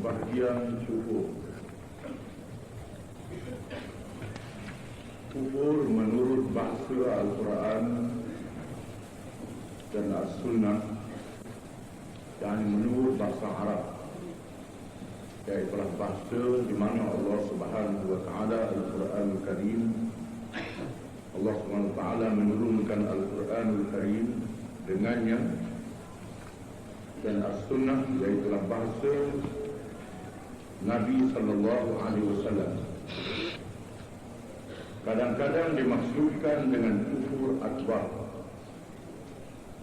sebahagian kufur. Kufur menurut bahasa Al-Quran dan As-Sunnah, dan menurut bahasa Arab, iaitulah bahasa di mana Allah Subhanahu wa Ta'ala Al-Quranul Karim, Allah Subhanahu wa Ta'ala menurunkan Al-Quranul Karim dengannya, dan As-Sunnah iaitulah bahasa Nabi sallallahu alaihi wasallam. Kadang-kadang dimaksudkan dengan kufur akbar,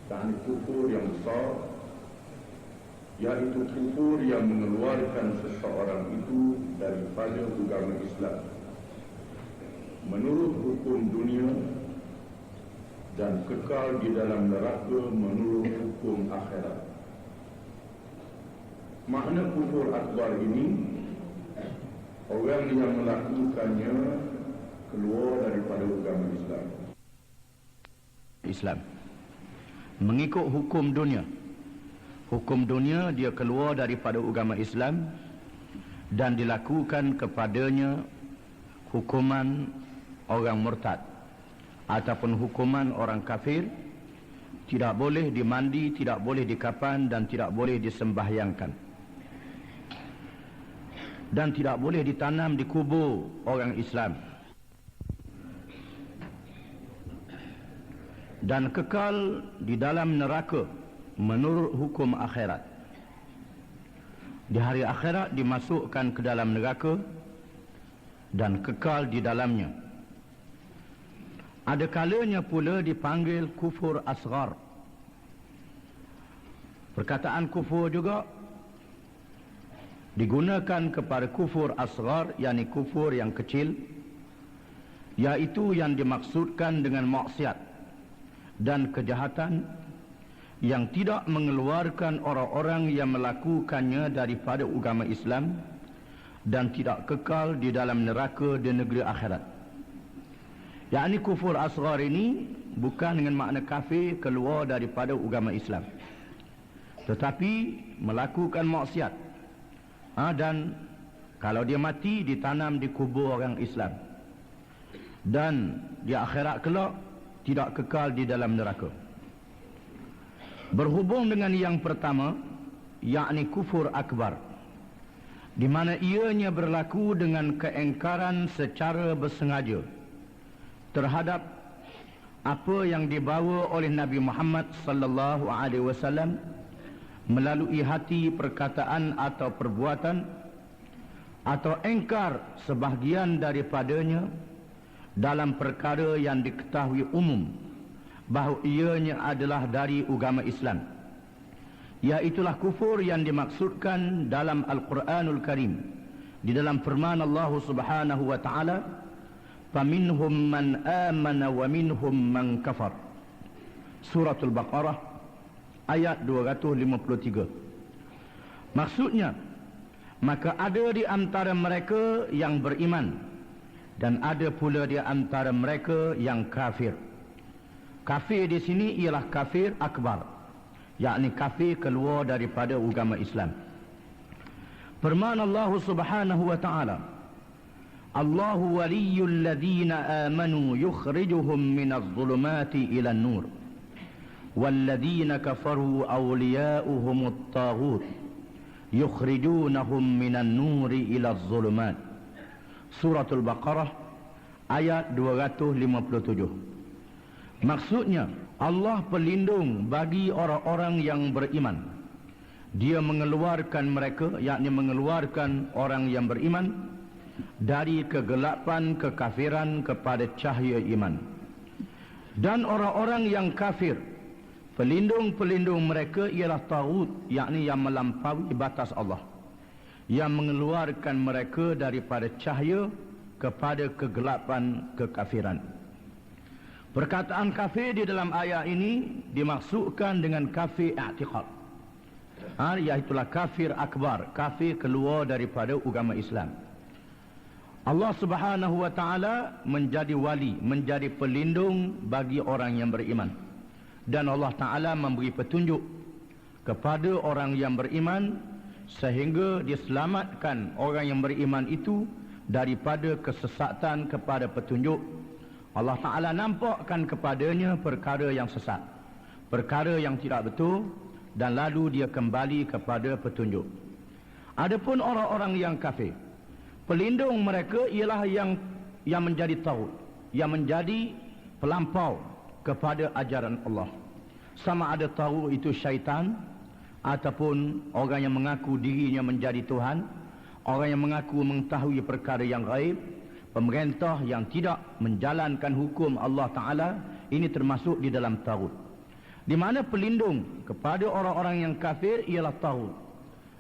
dan kufur yang besar, yaitu kufur yang mengeluarkan seseorang itu daripada agama Islam menurut hukum dunia dan kekal di dalam neraka menurut hukum akhirat. Makna kufur akbar ini, orang yang melakukannya keluar daripada agama Islam. Mengikut hukum dunia. Hukum dunia dia keluar daripada agama Islam dan dilakukan kepadanya hukuman orang murtad ataupun hukuman orang kafir. Tidak boleh dimandi, tidak boleh dikafan, dan tidak boleh disembahyangkan, dan tidak boleh ditanam di kubur orang Islam, dan kekal di dalam neraka menurut hukum akhirat. Di hari akhirat dimasukkan ke dalam neraka dan kekal di dalamnya. Ada kalanya pula dipanggil kufur asghar. Perkataan kufur juga digunakan kepada kufur asghar, yakni kufur yang kecil, yaitu yang dimaksudkan dengan maksiat dan kejahatan yang tidak mengeluarkan orang-orang yang melakukannya daripada agama Islam dan tidak kekal di dalam neraka di negeri akhirat. Yakni kufur asghar ini bukan dengan makna kafir keluar daripada agama Islam, tetapi melakukan maksiat, dan kalau dia mati ditanam di kubur orang Islam, dan di akhirat kelak tidak kekal di dalam neraka. Berhubung dengan yang pertama, yakni kufur akbar, di mana ianya berlaku dengan keengkaran secara bersengaja terhadap apa yang dibawa oleh Nabi Muhammad sallallahu alaihi wasallam melalui hati, perkataan atau perbuatan, atau engkar sebahagian daripadanya dalam perkara yang diketahui umum bahawa ianya adalah dari agama Islam. Iaitulah kufur yang dimaksudkan dalam Al-Quranul Karim, di dalam firman Allah Subhanahu wa Ta'ala, "Faminhum man amana wa minhum man kafar." Suratul Baqarah ayat 253. Maksudnya, maka ada di antara mereka yang beriman dan ada pula di antara mereka yang kafir. Kafir di sini ialah kafir akbar, yakni kafir keluar daripada agama Islam. Firman Allah Subhanahu wa Ta'ala, "Allahu waliyyul ladzina amanu yukhrijuhum minadh dhulumati ilan nur walladzina kafaru awliya'uhumut taghut yukhrijunahum minan nuri ilaz zulumat." Suratul Baqarah ayat 257. Maksudnya, Allah pelindung bagi orang-orang yang beriman. Dia mengeluarkan mereka, yakni mengeluarkan orang yang beriman dari kegelapan kekafiran kepada cahaya iman. Dan orang-orang yang kafir, pelindung-pelindung mereka ialah taghut, yakni yang melampaui batas Allah, yang mengeluarkan mereka daripada cahaya kepada kegelapan kekafiran. Perkataan kafir di dalam ayat ini dimaksudkan dengan kafir i'tiqad, iaitulah kafir akbar, kafir keluar daripada agama Islam. Allah Subhanahu wa Ta'ala menjadi wali, menjadi pelindung bagi orang yang beriman, dan Allah Ta'ala memberi petunjuk kepada orang yang beriman sehingga diselamatkan orang yang beriman itu daripada kesesatan kepada petunjuk. Allah Ta'ala nampakkan kepadanya perkara yang sesat, perkara yang tidak betul, dan lalu dia kembali kepada petunjuk. Adapun orang-orang yang kafir, pelindung mereka ialah yang menjadi taghut, yang menjadi pelampau kepada ajaran Allah. Sama ada taghut itu syaitan, ataupun orang yang mengaku dirinya menjadi Tuhan, orang yang mengaku mengetahui perkara yang gaib, pemerintah yang tidak menjalankan hukum Allah Ta'ala. Ini termasuk di dalam taghut, di mana pelindung kepada orang-orang yang kafir ialah taghut.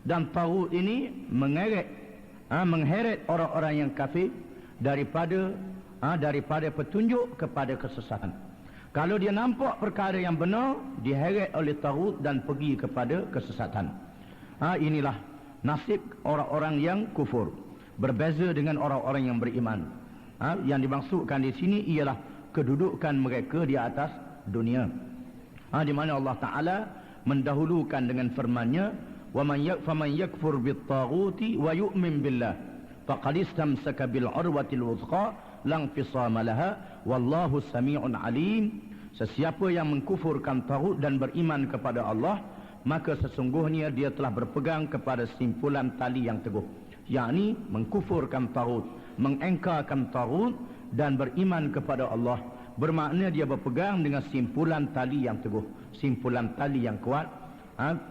Dan taghut ini mengheret orang-orang yang kafir daripada petunjuk kepada kesesatan. Kalau dia nampak perkara yang benar, diheret oleh taghut dan pergi kepada kesesatan. Inilah nasib orang-orang yang kufur, berbeza dengan orang-orang yang beriman. Yang dimaksudkan di sini ialah kedudukan mereka di atas dunia, di mana Allah Ta'ala mendahulukan dengan firman-Nya, "Faman yakfur bit-taghuti wa yu'min billah faqad istamsaka bil 'urwatil wuthqa la infisama laha wallahu sami'un alim." Sesiapa yang mengkufurkan taghut dan beriman kepada Allah, maka sesungguhnya dia telah berpegang kepada simpulan tali yang teguh. Yakni mengkufurkan taghut, mengengkarkan taghut dan beriman kepada Allah, bermakna dia berpegang dengan simpulan tali yang teguh, simpulan tali yang kuat.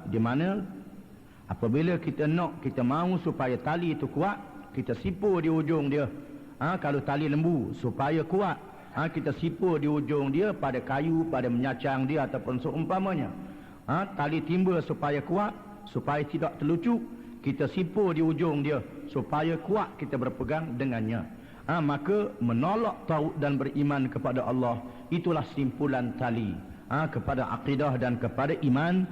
Di mana apabila kita mahu supaya tali itu kuat, kita sipu di ujung dia. Kalau tali lembu supaya kuat, kita sipu di ujung dia pada kayu, pada menyacang dia ataupun seumpamanya. Tali timbul supaya kuat, supaya tidak terlucuk, kita sipu di ujung dia supaya kuat kita berpegang dengannya. Maka menolak taghut dan beriman kepada Allah, itulah simpulan tali kepada akidah dan kepada iman.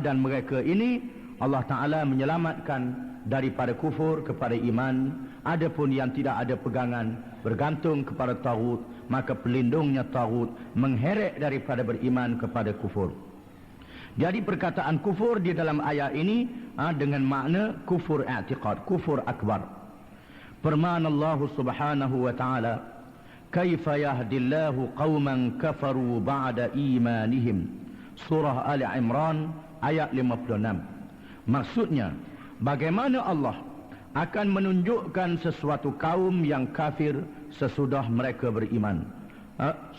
Dan mereka ini Allah Ta'ala menyelamatkan daripada kufur kepada iman. Adapun yang tidak ada pegangan, bergantung kepada taghut, maka pelindungnya taghut, mengheret daripada beriman kepada kufur. Jadi perkataan kufur di dalam ayat ini dengan makna kufur i'tiqad, kufur akbar. Firman Allah Subhanahu wa Ta'ala, "Kaifa yahdillahu qauman kafaru ba'da imanihim." Surah Ali Imran ayat 56. Maksudnya, bagaimana Allah akan menunjukkan sesuatu kaum yang kafir sesudah mereka beriman.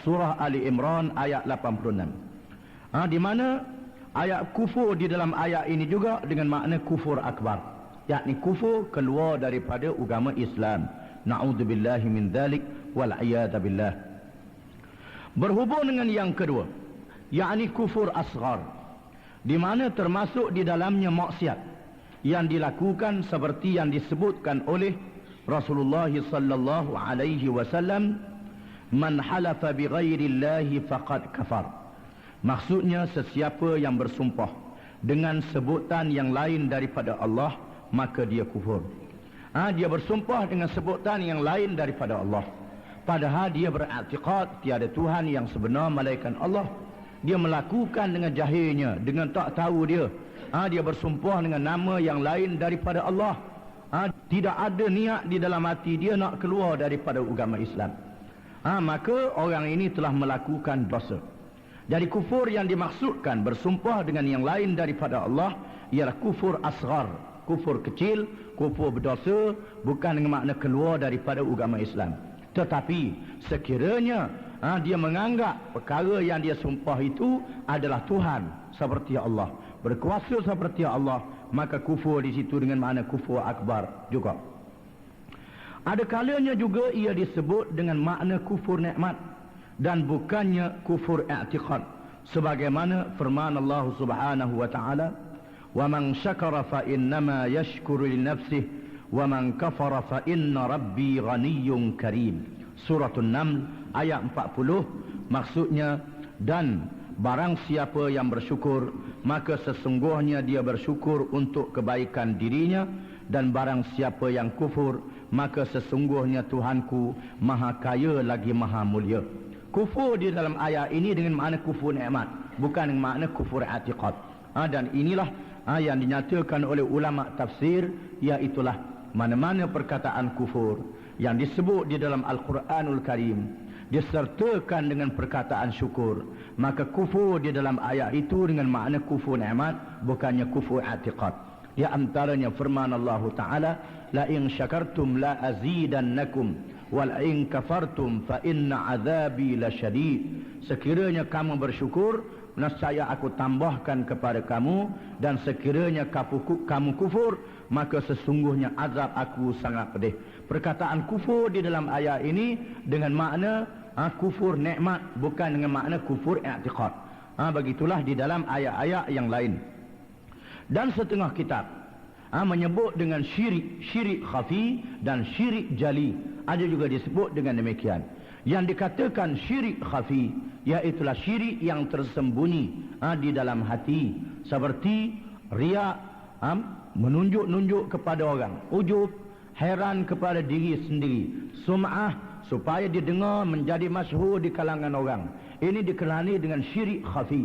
Surah Ali Imran ayat 86. Di mana ayat kufur di dalam ayat ini juga dengan makna kufur akbar, yakni kufur keluar daripada agama Islam. Na'udzubillahi min dzalik wal iyadzu billah. Berhubung dengan yang kedua, yakni kufur asghar, di mana termasuk di dalamnya maksiat yang dilakukan seperti yang disebutkan oleh Rasulullah sallallahu alaihi wasallam, "Man halafa bighairillahi faqad kafar." Maksudnya, sesiapa yang bersumpah dengan sebutan yang lain daripada Allah, maka dia kufur. Dia bersumpah dengan sebutan yang lain daripada Allah, padahal dia beriktikad tiada Tuhan yang sebenar melainkan Allah. Dia melakukan dengan jahilnya, dengan tak tahu dia. Dia bersumpah dengan nama yang lain daripada Allah. Tidak ada niat di dalam hati dia nak keluar daripada agama Islam. Maka orang ini telah melakukan dosa. Jadi kufur yang dimaksudkan bersumpah dengan yang lain daripada Allah ialah kufur asghar, kufur kecil, kufur berdosa, bukan dengan makna keluar daripada agama Islam. Tetapi sekiranya dia menganggap perkara yang dia sumpah itu adalah Tuhan seperti Allah, berkuasa seperti Allah, maka kufur di situ dengan makna kufur akbar juga. Ada kalanya juga ia disebut dengan makna kufur nikmat dan bukannya kufur i'tiqad, sebagaimana firman Allah Subhanahu wa Ta'ala, "Wa man syakara fa innama yashkuru li nafsihi wa man kafara fa inna rabbi ghaniyyun karim." Surah An-Naml ayat 40. Maksudnya, dan barang siapa yang bersyukur, maka sesungguhnya dia bersyukur untuk kebaikan dirinya, dan barang siapa yang kufur, maka sesungguhnya Tuhanku maha kaya lagi maha mulia. Kufur di dalam ayat ini dengan makna kufur nikmat, bukan dengan makna kufur i'tiqad. Dan inilah yang dinyatakan oleh ulama tafsir, iaitulah mana-mana perkataan kufur yang disebut di dalam Al-Quranul Karim disertakan dengan perkataan syukur, maka kufur di dalam ayat itu dengan makna kufur nikmat, bukannya kufur i'tiqad. Di antaranya firman Allah Ta'ala, la in syakartum la azidannakum wal in kafartum fa inna azabi lasyadid. Sekiranya kamu bersyukur, nescaya aku tambahkan kepada kamu, dan sekiranya kamu kufur, maka sesungguhnya azab aku sangat pedih. Perkataan kufur di dalam ayat ini dengan makna kufur nikmat, bukan dengan makna kufur i'tiqad. Begitulah di dalam ayat-ayat yang lain. Dan setengah kitab menyebut dengan syirik khafi dan syirik jali. Ada juga disebut dengan demikian. Yang dikatakan syirik khafi, iaitulah syirik yang tersembunyi di dalam hati, seperti riya, menunjuk-nunjuk kepada orang, ujub, heran kepada diri sendiri, sum'ah, supaya didengar menjadi masyhur di kalangan orang. Ini dikelani dengan syirik khafi,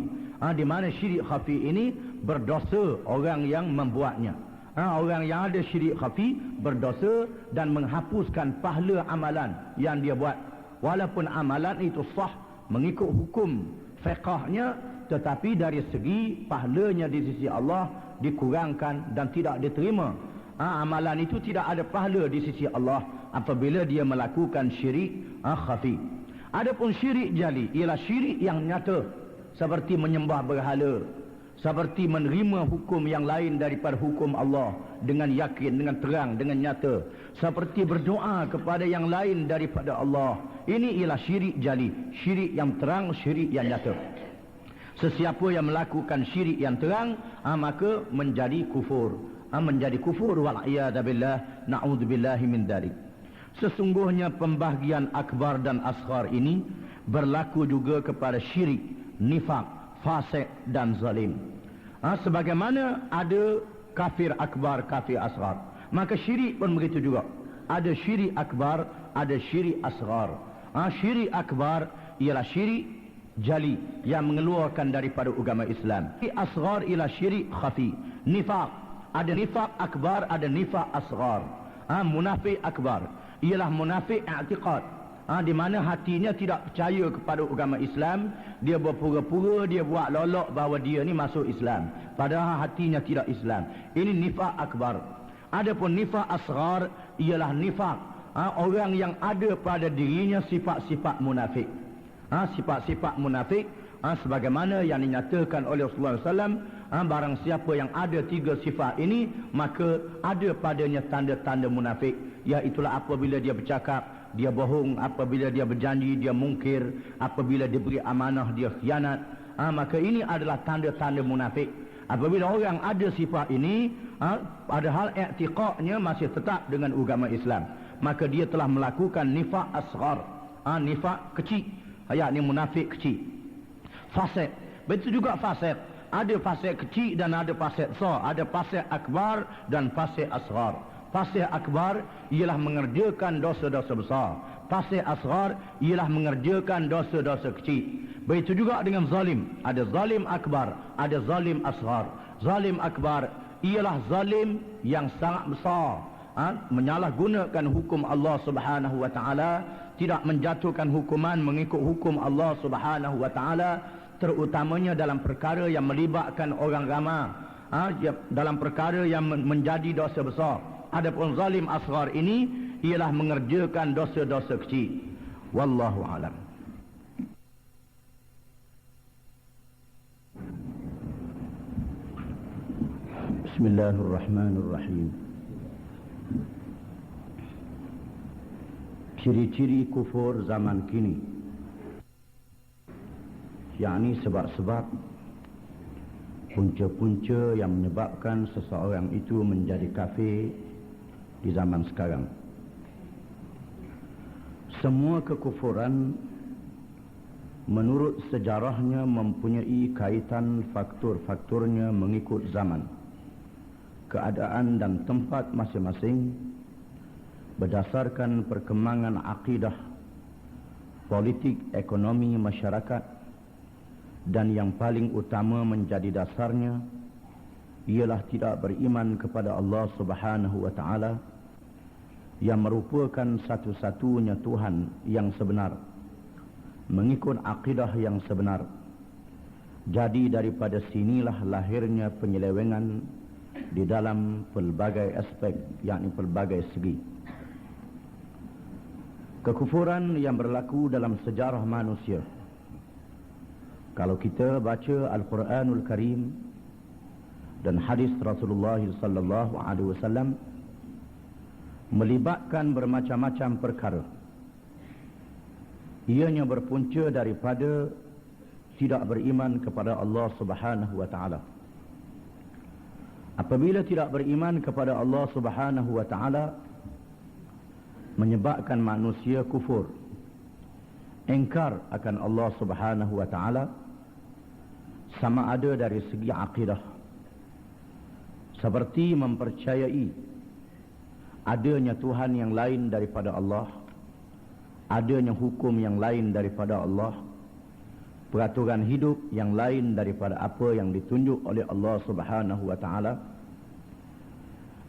di mana syirik khafi ini berdosa orang yang membuatnya. Orang yang ada syirik khafi berdosa dan menghapuskan pahala amalan yang dia buat. Walaupun amalan itu sah mengikut hukum fiqahnya, tetapi dari segi pahalanya di sisi Allah dikurangkan dan tidak diterima. Amalan itu tidak ada pahala di sisi Allah apabila dia melakukan syirik khafi. Adapun syirik jali ialah syirik yang nyata, seperti menyembah berhala, seperti menerima hukum yang lain daripada hukum Allah dengan yakin, dengan terang, dengan nyata, seperti berdoa kepada yang lain daripada Allah. Ini ialah syirik jali, syirik yang terang, syirik yang nyata. Sesiapa yang melakukan syirik yang terang, maka menjadi kufur. Menjadi kufur, wal'iyadabillah, na'udzubillahi min dzalik. Sesungguhnya pembahagian akbar dan asghar ini berlaku juga kepada syirik, nifak, fasik dan zalim. Sebagaimana ada kafir akbar, kafir asghar, maka syirik pun begitu juga. Ada syirik akbar, ada syirik asghar. Syirik akbar ialah syirik jali yang mengeluarkan daripada agama Islam. Syirik asghar ialah syirik khafi, nifak. Ada nifak akbar, ada nifak asghar. Munafik akbar ialah munafik i'tiqad, di mana hatinya tidak percaya kepada agama Islam, dia berpura-pura, dia buat lolok bahawa dia ni masuk Islam, padahal hatinya tidak Islam. Ini nifak akbar. Adapun nifak asghar ialah nifak orang yang ada pada dirinya sifat-sifat munafik. Sifat-sifat munafik sebagaimana yang dinyatakan oleh Rasulullah SAW, barang siapa yang ada tiga sifat ini, maka ada padanya tanda-tanda munafik. Iaitulah apabila dia bercakap, dia bohong, apabila dia berjanji, dia mungkir, apabila diberi amanah, dia khianat. Maka ini adalah tanda-tanda munafik. Apabila orang ada sifat ini, padahal i'tiqadnya masih tetap dengan agama Islam, maka dia telah melakukan nifak asghar, nifak kecil, yakni munafik kecil. Fasik, betul juga fasik. Ada fasik kecil dan ada fasik besar. Ada fasik akbar dan fasik asghar. Fasik akbar ialah mengerjakan dosa-dosa besar. Fasik asghar ialah mengerjakan dosa-dosa kecil. Begitu juga dengan zalim. Ada zalim akbar, ada zalim asghar. Zalim akbar ialah zalim yang sangat besar, menyalahgunakan hukum Allah Subhanahu wa taala, tidak menjatuhkan hukuman mengikut hukum Allah Subhanahu wa taala, terutamanya dalam perkara yang melibatkan orang ramai, dalam perkara yang menjadi dosa besar. Adapun zalim asghar ini ialah mengerjakan dosa-dosa kecil. Wallahu alam. Bismillahirrahmanirrahim. Ciri-ciri kufur zaman kini, yakni sebab-sebab, punca-punca yang menyebabkan seseorang itu menjadi kafir di zaman sekarang. Semua kekufuran menurut sejarahnya mempunyai kaitan faktor-faktornya mengikut zaman, keadaan dan tempat masing-masing, berdasarkan perkembangan akidah, politik, ekonomi, masyarakat, dan yang paling utama menjadi dasarnya ialah tidak beriman kepada Allah Subhanahu wa taala yang merupakan satu-satunya Tuhan yang sebenar, mengikut akidah yang sebenar. Jadi daripada sinilah lahirnya penyelewengan di dalam pelbagai aspek, yakni pelbagai segi. Kekufuran yang berlaku dalam sejarah manusia. Kalau kita baca Al-Quranul Karim dan hadis Rasulullah sallallahu alaihi wasallam, melibatkan bermacam-macam perkara. Ianya berpunca daripada tidak beriman kepada Allah Subhanahu wa taala. Apabila tidak beriman kepada Allah Subhanahu wa taala, menyebabkan manusia kufur, engkar akan Allah Subhanahu wa taala, sama ada dari segi akidah, seperti mempercayai adanya Tuhan yang lain daripada Allah, adanya hukum yang lain daripada Allah, peraturan hidup yang lain daripada apa yang ditunjuk oleh Allah Subhanahu wa taala,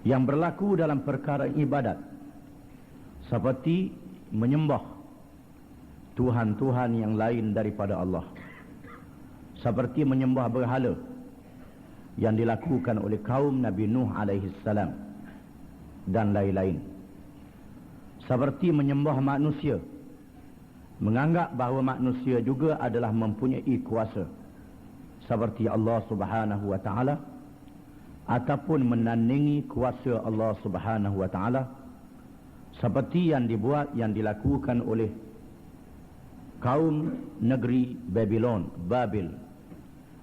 yang berlaku dalam perkara ibadat, seperti menyembah Tuhan-Tuhan yang lain daripada Allah, seperti menyembah berhala yang dilakukan oleh kaum Nabi Nuh alaihi salam dan lain-lain, seperti menyembah manusia, menganggap bahawa manusia juga adalah mempunyai kuasa seperti Allah Subhanahu wa taala, ataupun menandingi kuasa Allah Subhanahu wa taala, seperti yang dilakukan oleh kaum negeri Babil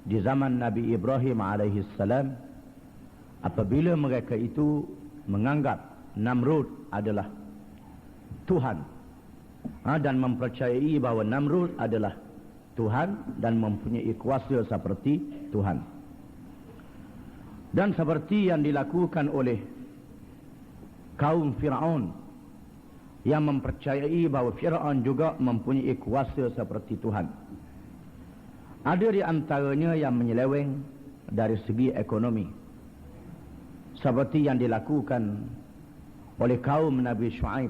di zaman Nabi Ibrahim alaihi salam, apabila mereka itu menganggap Namrud adalah Tuhan, dan mempercayai bahawa Namrud adalah Tuhan dan mempunyai kuasa seperti Tuhan. Dan seperti yang dilakukan oleh kaum Fir'aun, yang mempercayai bahawa Fir'aun juga mempunyai kuasa seperti Tuhan. Ada di antaranya yang menyeleweng dari segi ekonomi, seperti yang dilakukan oleh kaum Nabi Shu'aib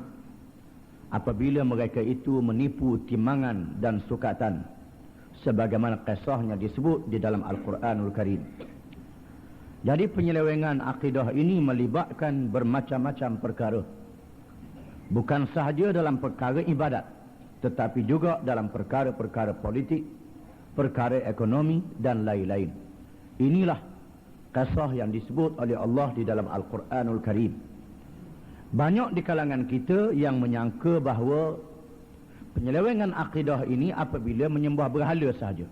apabila mereka itu menipu timbangan dan sukatan, sebagaimana kisahnya disebut di dalam Al-Quranul Karim. Jadi penyelewengan akidah ini melibatkan bermacam-macam perkara, bukan sahaja dalam perkara ibadat, tetapi juga dalam perkara-perkara politik, perkara ekonomi dan lain-lain. Inilah kisah yang disebut oleh Allah di dalam Al-Quranul Karim. Banyak di kalangan kita yang menyangka bahawa penyelewengan akidah ini apabila menyembah berhala sahaja.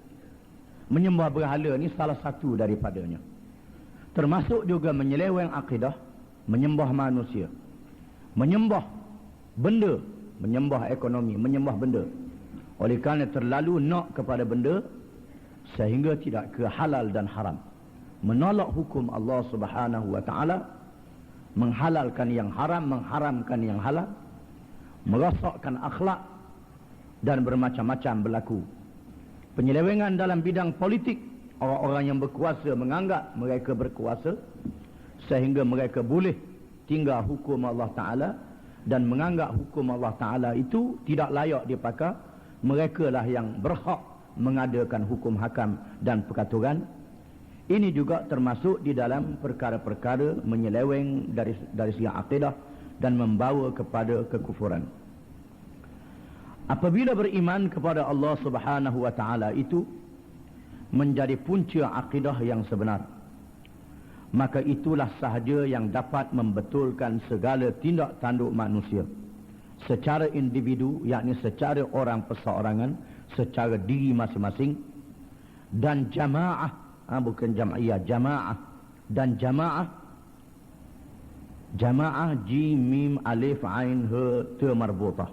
Menyembah berhala ini salah satu daripadanya. Termasuk juga menyeleweng akidah, menyembah manusia, menyembah benda, menyembah ekonomi, menyembah benda. Oleh kerana terlalu nak kepada benda sehingga tidak ke halal dan haram, menolak hukum Allah Subhanahu wa taala, menghalalkan yang haram, mengharamkan yang halal, merosakkan akhlak, dan bermacam-macam berlaku. Penyelewengan dalam bidang politik, orang-orang yang berkuasa menganggap mereka berkuasa sehingga mereka boleh tinggal hukum Allah Ta'ala, dan menganggap hukum Allah Ta'ala itu tidak layak dipakai. Mereka lah yang berhak mengadakan hukum hakam dan peraturan. Ini juga termasuk di dalam perkara-perkara menyeleweng dari segi akidah dan membawa kepada kekufuran. Apabila beriman kepada Allah Subhanahu wa taala itu menjadi punca akidah yang sebenar, maka itulah sahaja yang dapat membetulkan segala tindak tanduk manusia secara individu, yakni secara orang perseorangan, secara diri masing-masing, dan jamaah, bukan jam'iyah, jamaah, dan jamaah jim mim alif ain ha ta marbutah,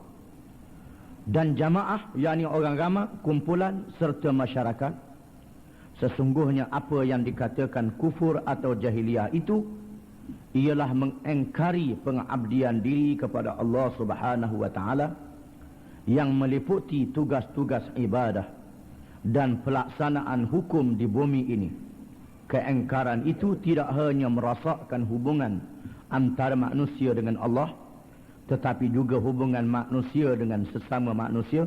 dan jamaah yakni orang ramai, kumpulan serta masyarakat. Sesungguhnya apa yang dikatakan kufur atau jahiliyah itu ialah mengingkari pengabdian diri kepada Allah Subhanahu wa taala yang meliputi tugas-tugas ibadah dan pelaksanaan hukum di bumi ini, Keengkaran itu tidak hanya merosakkan hubungan antara manusia dengan Allah, tetapi juga hubungan manusia dengan sesama manusia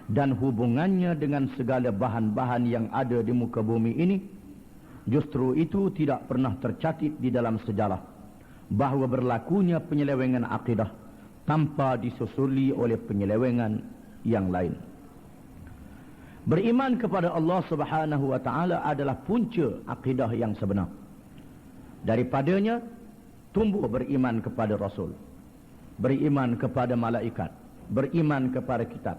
dan hubungannya dengan segala bahan-bahan yang ada di muka bumi ini. Justru itu tidak pernah tercatat di dalam sejarah bahawa berlakunya penyelewengan akidah tanpa disusuli oleh penyelewengan yang lain. Beriman kepada Allah Subhanahu wa taala adalah punca akidah yang sebenar. Daripadanya tumbuh beriman kepada Rasul, beriman kepada malaikat, beriman kepada kitab,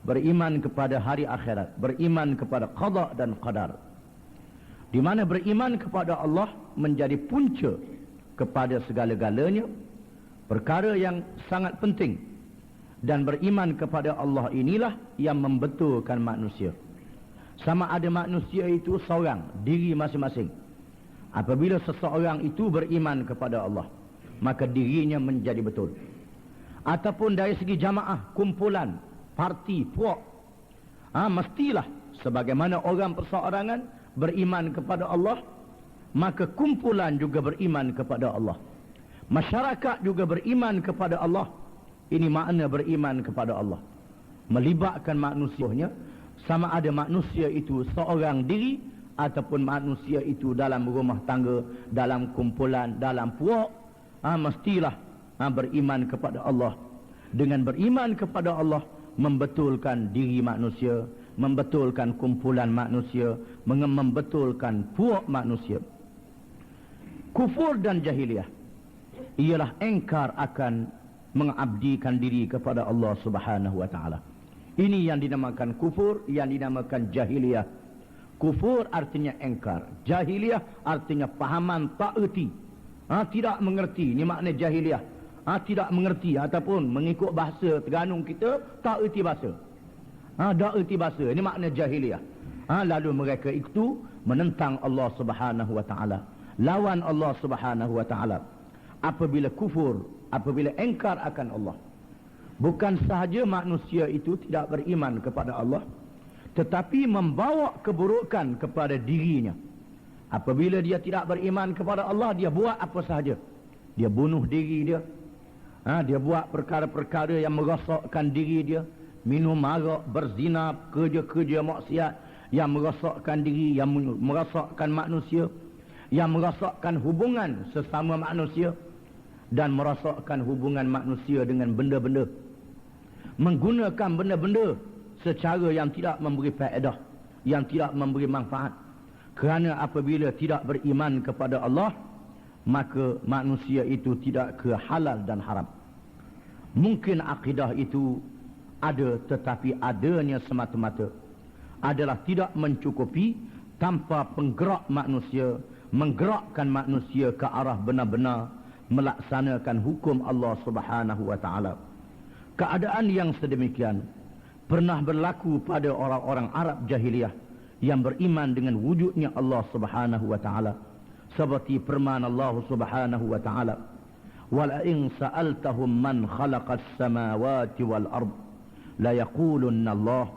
beriman kepada hari akhirat, beriman kepada qada dan qadar. Di mana beriman kepada Allah menjadi punca kepada segala-galanya, perkara yang sangat penting. Dan beriman kepada Allah inilah yang membetulkan manusia. Sama ada manusia itu seorang, diri masing-masing. Apabila seseorang itu beriman kepada Allah, maka dirinya menjadi betul. Ataupun dari segi jamaah, kumpulan, parti, puak, mestilah sebagaimana orang perseorangan beriman kepada Allah, maka kumpulan juga beriman kepada Allah. Masyarakat juga beriman kepada Allah. Ini makna beriman kepada Allah. Melibatkan manusianya, sama ada manusia itu seorang diri ataupun manusia itu dalam rumah tangga, dalam kumpulan, dalam puak, mestilah beriman kepada Allah. Dengan beriman kepada Allah, membetulkan diri manusia, membetulkan kumpulan manusia, membetulkan puak manusia. Kufur dan jahiliyah ialah engkar akan mengabdikan diri kepada Allah Subhanahu wa taala. Ini yang dinamakan kufur, yang dinamakan jahiliyah. Kufur artinya engkar, jahiliyah artinya pahaman tak erti, tidak mengerti. Ini makna jahiliyah. Tidak mengerti ataupun mengikut bahasa Terengganu kita tak erti bahasa. Tak erti bahasa. Ini makna jahiliyah. Lalu mereka itu menentang Allah Subhanahu wa taala, lawan Allah Subhanahu wa taala. Apabila kufur, apabila engkar akan Allah, bukan sahaja manusia itu tidak beriman kepada Allah, tetapi membawa keburukan kepada dirinya. Apabila dia tidak beriman kepada Allah, dia buat apa sahaja. Dia bunuh diri dia, dia buat perkara-perkara yang merosakkan diri dia, minum arak, berzina, kerja-kerja maksiat yang merosakkan diri, yang merosakkan manusia, yang merosakkan hubungan sesama manusia, dan merosakkan hubungan manusia dengan benda-benda, menggunakan benda-benda secara yang tidak memberi faedah, yang tidak memberi manfaat. Kerana apabila tidak beriman kepada Allah, maka manusia itu tidak ke halal dan haram. Mungkin akidah itu ada, tetapi adanya semata-mata adalah tidak mencukupi tanpa penggerak manusia, menggerakkan manusia ke arah benar-benar melaksanakan hukum Allah Subhanahu wa taala. Keadaan yang sedemikian pernah berlaku pada orang-orang Arab jahiliyah yang beriman dengan wujudnya Allah Subhanahu wa taala, seperti firman Allah Subhanahu wa taala, "Wala in sa'altahum man khalaqas samawati wal ard la yaqulunna Allah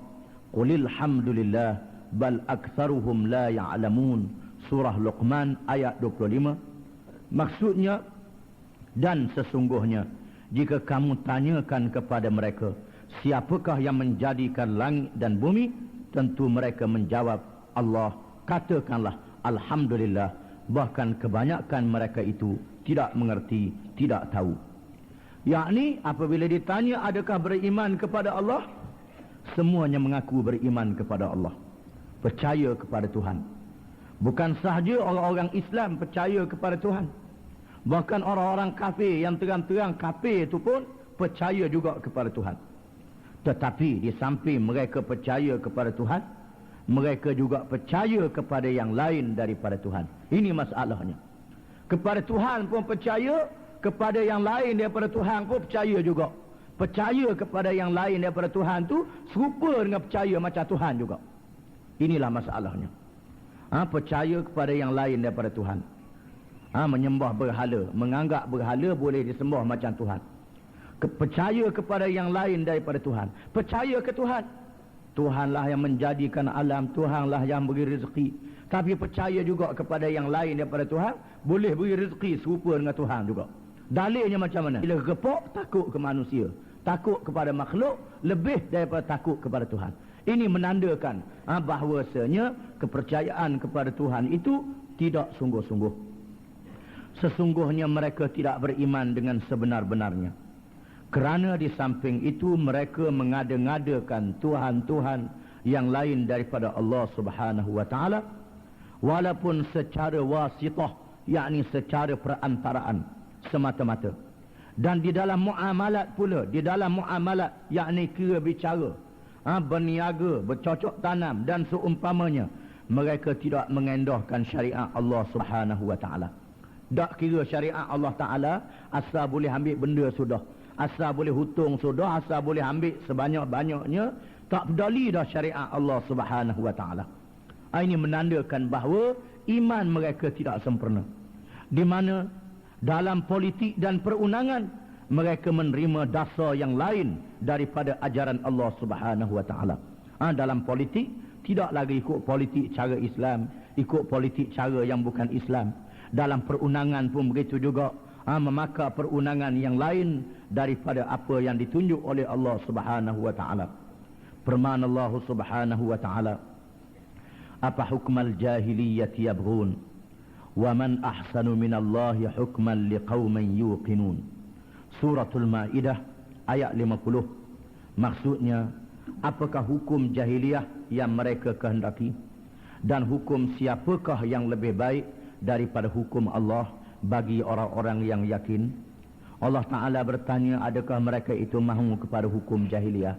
qulil hamdulillah bal aktsaruhum la ya'lamun." Surah Luqman ayat 25. Maksudnya, dan sesungguhnya jika kamu tanyakan kepada mereka siapakah yang menjadikan langit dan bumi, tentu mereka menjawab Allah. Katakanlah alhamdulillah. Bahkan kebanyakan mereka itu tidak mengerti, tidak tahu. Yakni apabila ditanya adakah beriman kepada Allah, semuanya mengaku beriman kepada Allah, percaya kepada Tuhan. Bukan sahaja orang-orang Islam percaya kepada Tuhan, bahkan orang-orang kafir yang terang-terang kafir itu pun percaya juga kepada Tuhan. Tetapi di samping mereka percaya kepada Tuhan, mereka juga percaya kepada yang lain daripada Tuhan. Ini masalahnya. Kepada Tuhan pun percaya, kepada yang lain daripada Tuhan pun percaya juga. Percaya kepada yang lain daripada Tuhan tu serupa dengan percaya macam Tuhan juga. Inilah masalahnya. Percaya kepada yang lain daripada Tuhan. Menyembah berhala, menganggap berhala boleh disembah macam Tuhan. Percaya kepada yang lain daripada Tuhan. Percaya ke Tuhan. Tuhanlah yang menjadikan alam, Tuhanlah yang beri rezeki, tapi percaya juga kepada yang lain daripada Tuhan, boleh beri rezeki serupa dengan Tuhan juga. Dalilnya macam mana? Bila repok, takut ke manusia, takut kepada makhluk lebih daripada takut kepada Tuhan. Ini menandakan bahawasanya kepercayaan kepada Tuhan itu tidak sungguh-sungguh. Sesungguhnya mereka tidak beriman dengan sebenar-benarnya. Kerana di samping itu mereka mengada-ngadakan Tuhan-Tuhan yang lain daripada Allah Subhanahu wa taala, walaupun secara wasitah, yakni secara perantaraan semata-mata. Dan di dalam muamalat pula, di dalam muamalat yakni kira bicara, berniaga, bercocok tanam dan seumpamanya, mereka tidak mengendahkan syariat Allah Subhanahu wa taala. Tak kira syariat Allah Taala, asal boleh ambil benda sudah, asal boleh hutang sudah, asal boleh ambil sebanyak-banyaknya, tak peduli dah syariat Allah Subhanahu wa taala. Ini menandakan bahawa iman mereka tidak sempurna. Di mana dalam politik dan perundangan mereka menerima dasar yang lain daripada ajaran Allah Subhanahu wa taala. Dalam politik tidak lagi ikut politik cara Islam, ikut politik cara yang bukan Islam. Dalam perundangan pun begitu juga, memakai perundangan yang lain daripada apa yang ditunjuk oleh Allah Subhanahu wa taala. Firman Allah Subhanahu wa taala, apa hukmal jahiliyyati yabghun wa man ahsanu minallahi hukman liqaumin yuqinun. Suratul Maidah ayat 50. Maksudnya, apakah hukum jahiliyah yang mereka kehendaki, dan hukum siapakah yang lebih baik daripada hukum Allah bagi orang-orang yang yakin? Allah Ta'ala bertanya, adakah mereka itu mahu kepada hukum jahiliyah?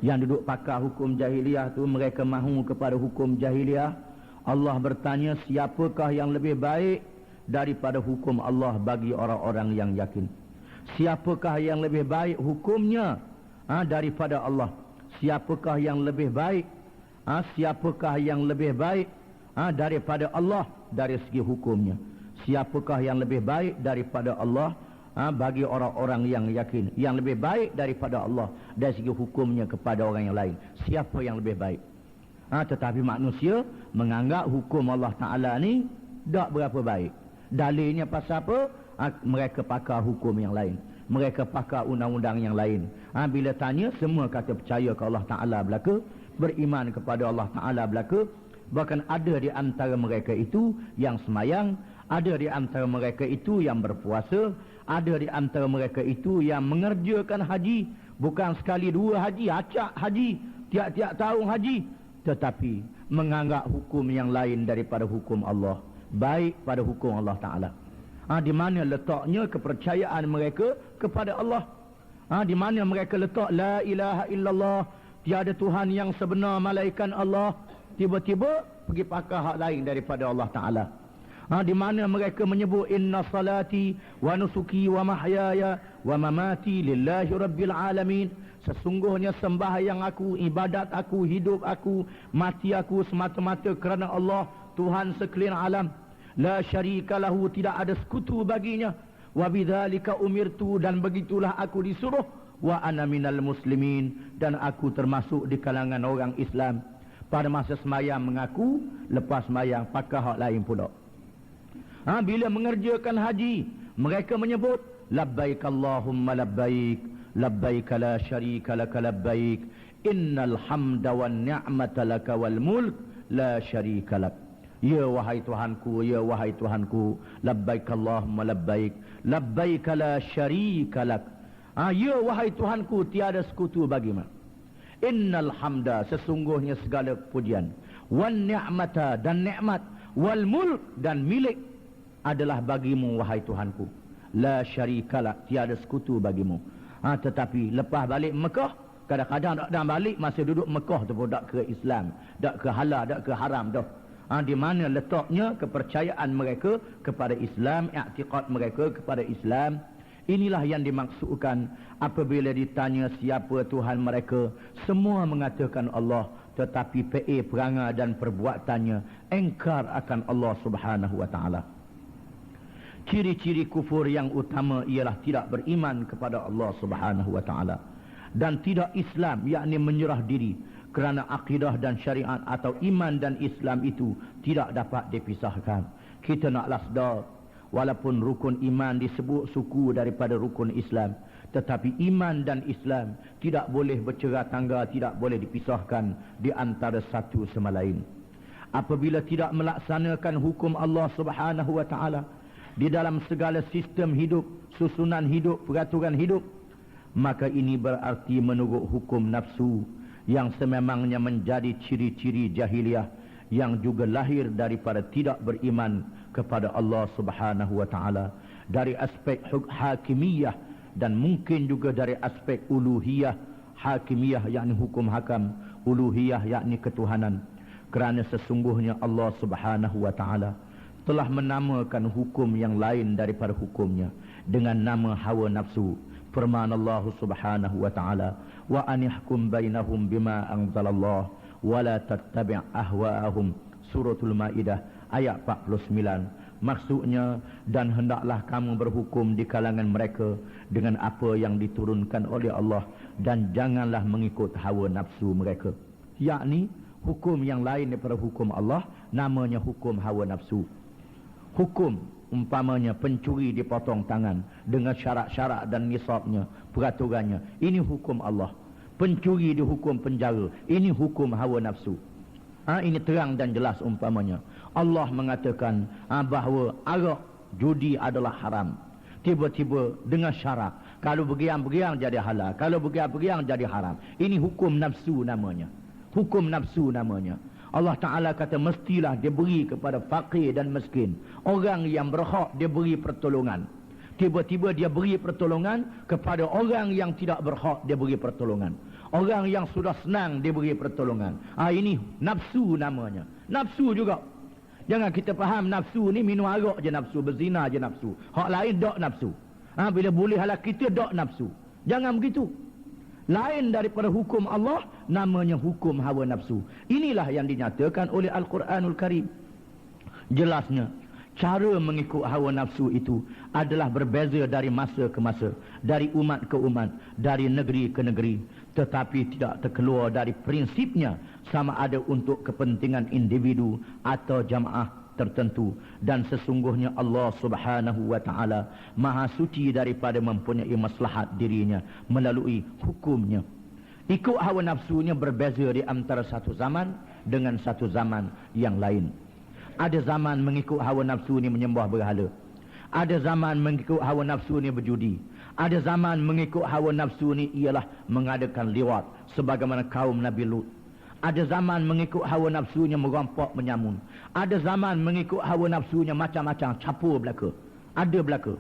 Yang duduk pakar hukum jahiliyah tu, mereka mahu kepada hukum jahiliyah. Allah bertanya, siapakah yang lebih baik daripada hukum Allah bagi orang-orang yang yakin? Siapakah yang lebih baik hukumnya daripada Allah? Siapakah yang lebih baik? Siapakah yang lebih baik daripada Allah dari segi hukumnya? Siapakah yang lebih baik daripada Allah bagi orang-orang yang yakin? Yang lebih baik daripada Allah dari segi hukumnya kepada orang yang lain, siapa yang lebih baik? Tetapi manusia menganggap hukum Allah Ta'ala ni tak berapa baik. Dalilnya pasal apa? Mereka pakar hukum yang lain, mereka pakar undang-undang yang lain. Bila tanya, semua kata percaya ke Allah Ta'ala belaka, beriman kepada Allah Ta'ala belaka. Bahkan ada di antara mereka itu yang semayang, ada di antara mereka itu yang berpuasa, ada di antara mereka itu yang mengerjakan haji. Bukan sekali dua haji, acak haji, tiap-tiap tahun haji. Tetapi menganggap hukum yang lain daripada hukum Allah baik pada hukum Allah Ta'ala. Di mana letaknya kepercayaan mereka kepada Allah? Di mana mereka letak la ilaha illallah, tiada Tuhan yang sebenar malaikat Allah, tiba-tiba pergi pakar hak lain daripada Allah Ta'ala. Di mana mereka menyebut inna salati wa nusuki wa mahyaya wa mamati lillahi rabbil alamin. Sesungguhnya sembahyang aku, ibadat aku, hidup aku, mati aku semata-mata kerana Allah, Tuhan sekalian alam. La syarika lahu, tidak ada sekutu baginya. Wa bidzalika umirtu, dan begitulah aku disuruh. Wa ana minal muslimin, dan aku termasuk di kalangan orang Islam. Pada masa semayang mengaku, lepas semayang pakar hak lain pula. Bila mengerjakan haji, mereka menyebut labbaik Allahumma labbaik, labbaik la syarika laka labbaik, innal hamda wan ni'mata laka wal mulk la syarika lak. Ya wahai Tuhanku, ya wahai Tuhanku, labbaik Allahumma labbaik, labbaik la syarika lak. Ya wahai Tuhanku, tiada sekutu bagimu. Innal hamda, sesungguhnya segala pujian, wan ni'mata, dan nikmat, wal mulk, dan milik adalah bagimu wahai Tuhanku. La syarikalah, tiada sekutu bagimu. Tetapi lepas balik Mekah, kadang-kadang tak balik, masa duduk Mekah tu pun tak ke Islam, tak ke halal, tak ke haram dah. Di mana letaknya kepercayaan mereka kepada Islam, i'tiqad mereka kepada Islam. Inilah yang dimaksudkan apabila ditanya siapa Tuhan mereka, semua mengatakan Allah, tetapi perangai dan perbuatannya engkar akan Allah Subhanahu wa taala. Ciri-ciri kufur yang utama ialah tidak beriman kepada Allah Subhanahu wa taala dan tidak Islam, yakni menyerah diri kerana akidah dan syariat atau iman dan Islam itu tidak dapat dipisahkan. Kita naklah sedar, walaupun rukun iman disebut suku daripada rukun Islam, tetapi iman dan Islam tidak boleh bercerai tangga, tidak boleh dipisahkan di antara satu sama lain. Apabila tidak melaksanakan hukum Allah Subhanahu wa taala di dalam segala sistem hidup, susunan hidup, peraturan hidup, maka ini berarti menurut hukum nafsu yang sememangnya menjadi ciri-ciri jahiliyah yang juga lahir daripada tidak beriman kepada Allah Subhanahu wa taala dari aspek hakimiyah dan mungkin juga dari aspek uluhiyah. Hakimiyah yakni hukum hakam, uluhiyah yakni ketuhanan. Kerana sesungguhnya Allah Subhanahu wa taala telah menamakan hukum yang lain daripada hukumnya dengan nama hawa nafsu. Firman Allah Subhanahu wa taala, wa anihkum bainahum bima anzalallah wa la tattabi' ahwa'ahum. Suratul Maidah ayat 49. Maksudnya, dan hendaklah kamu berhukum di kalangan mereka dengan apa yang diturunkan oleh Allah, dan janganlah mengikut hawa nafsu mereka. Yakni hukum yang lain daripada hukum Allah namanya hukum hawa nafsu. Hukum umpamanya pencuri dipotong tangan dengan syarat-syarat dan nisabnya, peraturannya, ini hukum Allah. Pencuri dihukum penjara, ini hukum hawa nafsu. Ini terang dan jelas umpamanya. Allah mengatakan bahawa arak, judi adalah haram. Tiba-tiba dengan syarat, kalau bergiang-bergiang jadi halal, kalau bergiang-bergiang jadi haram. Ini hukum nafsu namanya. Hukum nafsu namanya. Allah Ta'ala kata mestilah diberi kepada fakir dan miskin. Orang yang berhak diberi pertolongan. Tiba-tiba dia beri pertolongan kepada orang yang tidak berhak diberi pertolongan. Orang yang sudah senang diberi pertolongan. Ini nafsu namanya. Nafsu juga. Jangan kita faham nafsu ni minum arak je nafsu, berzina je nafsu. Hak lain dok nafsu. Bila boleh halal kita dok nafsu. Jangan begitu. Lain daripada hukum Allah namanya hukum hawa nafsu. Inilah yang dinyatakan oleh Al-Quranul Karim. Jelasnya, cara mengikut hawa nafsu itu adalah berbeza dari masa ke masa, dari umat ke umat, dari negeri ke negeri, tetapi tidak terkeluar dari prinsipnya sama ada untuk kepentingan individu atau jamaah tertentu. Dan sesungguhnya Allah Subhanahu wa taala maha suci daripada mempunyai maslahat dirinya melalui hukumnya. Ikut hawa nafsunya berbeza di antara satu zaman dengan satu zaman yang lain. Ada zaman mengikut hawa nafsu ni menyembah berhala. Ada zaman mengikut hawa nafsu ni berjudi. Ada zaman mengikut hawa nafsu ni ialah mengadakan liwat sebagaimana kaum Nabi Lut. Ada zaman mengikut hawa nafsunya merampak menyamun. Ada zaman mengikut hawa nafsunya macam-macam capur belaka. Ada belaka.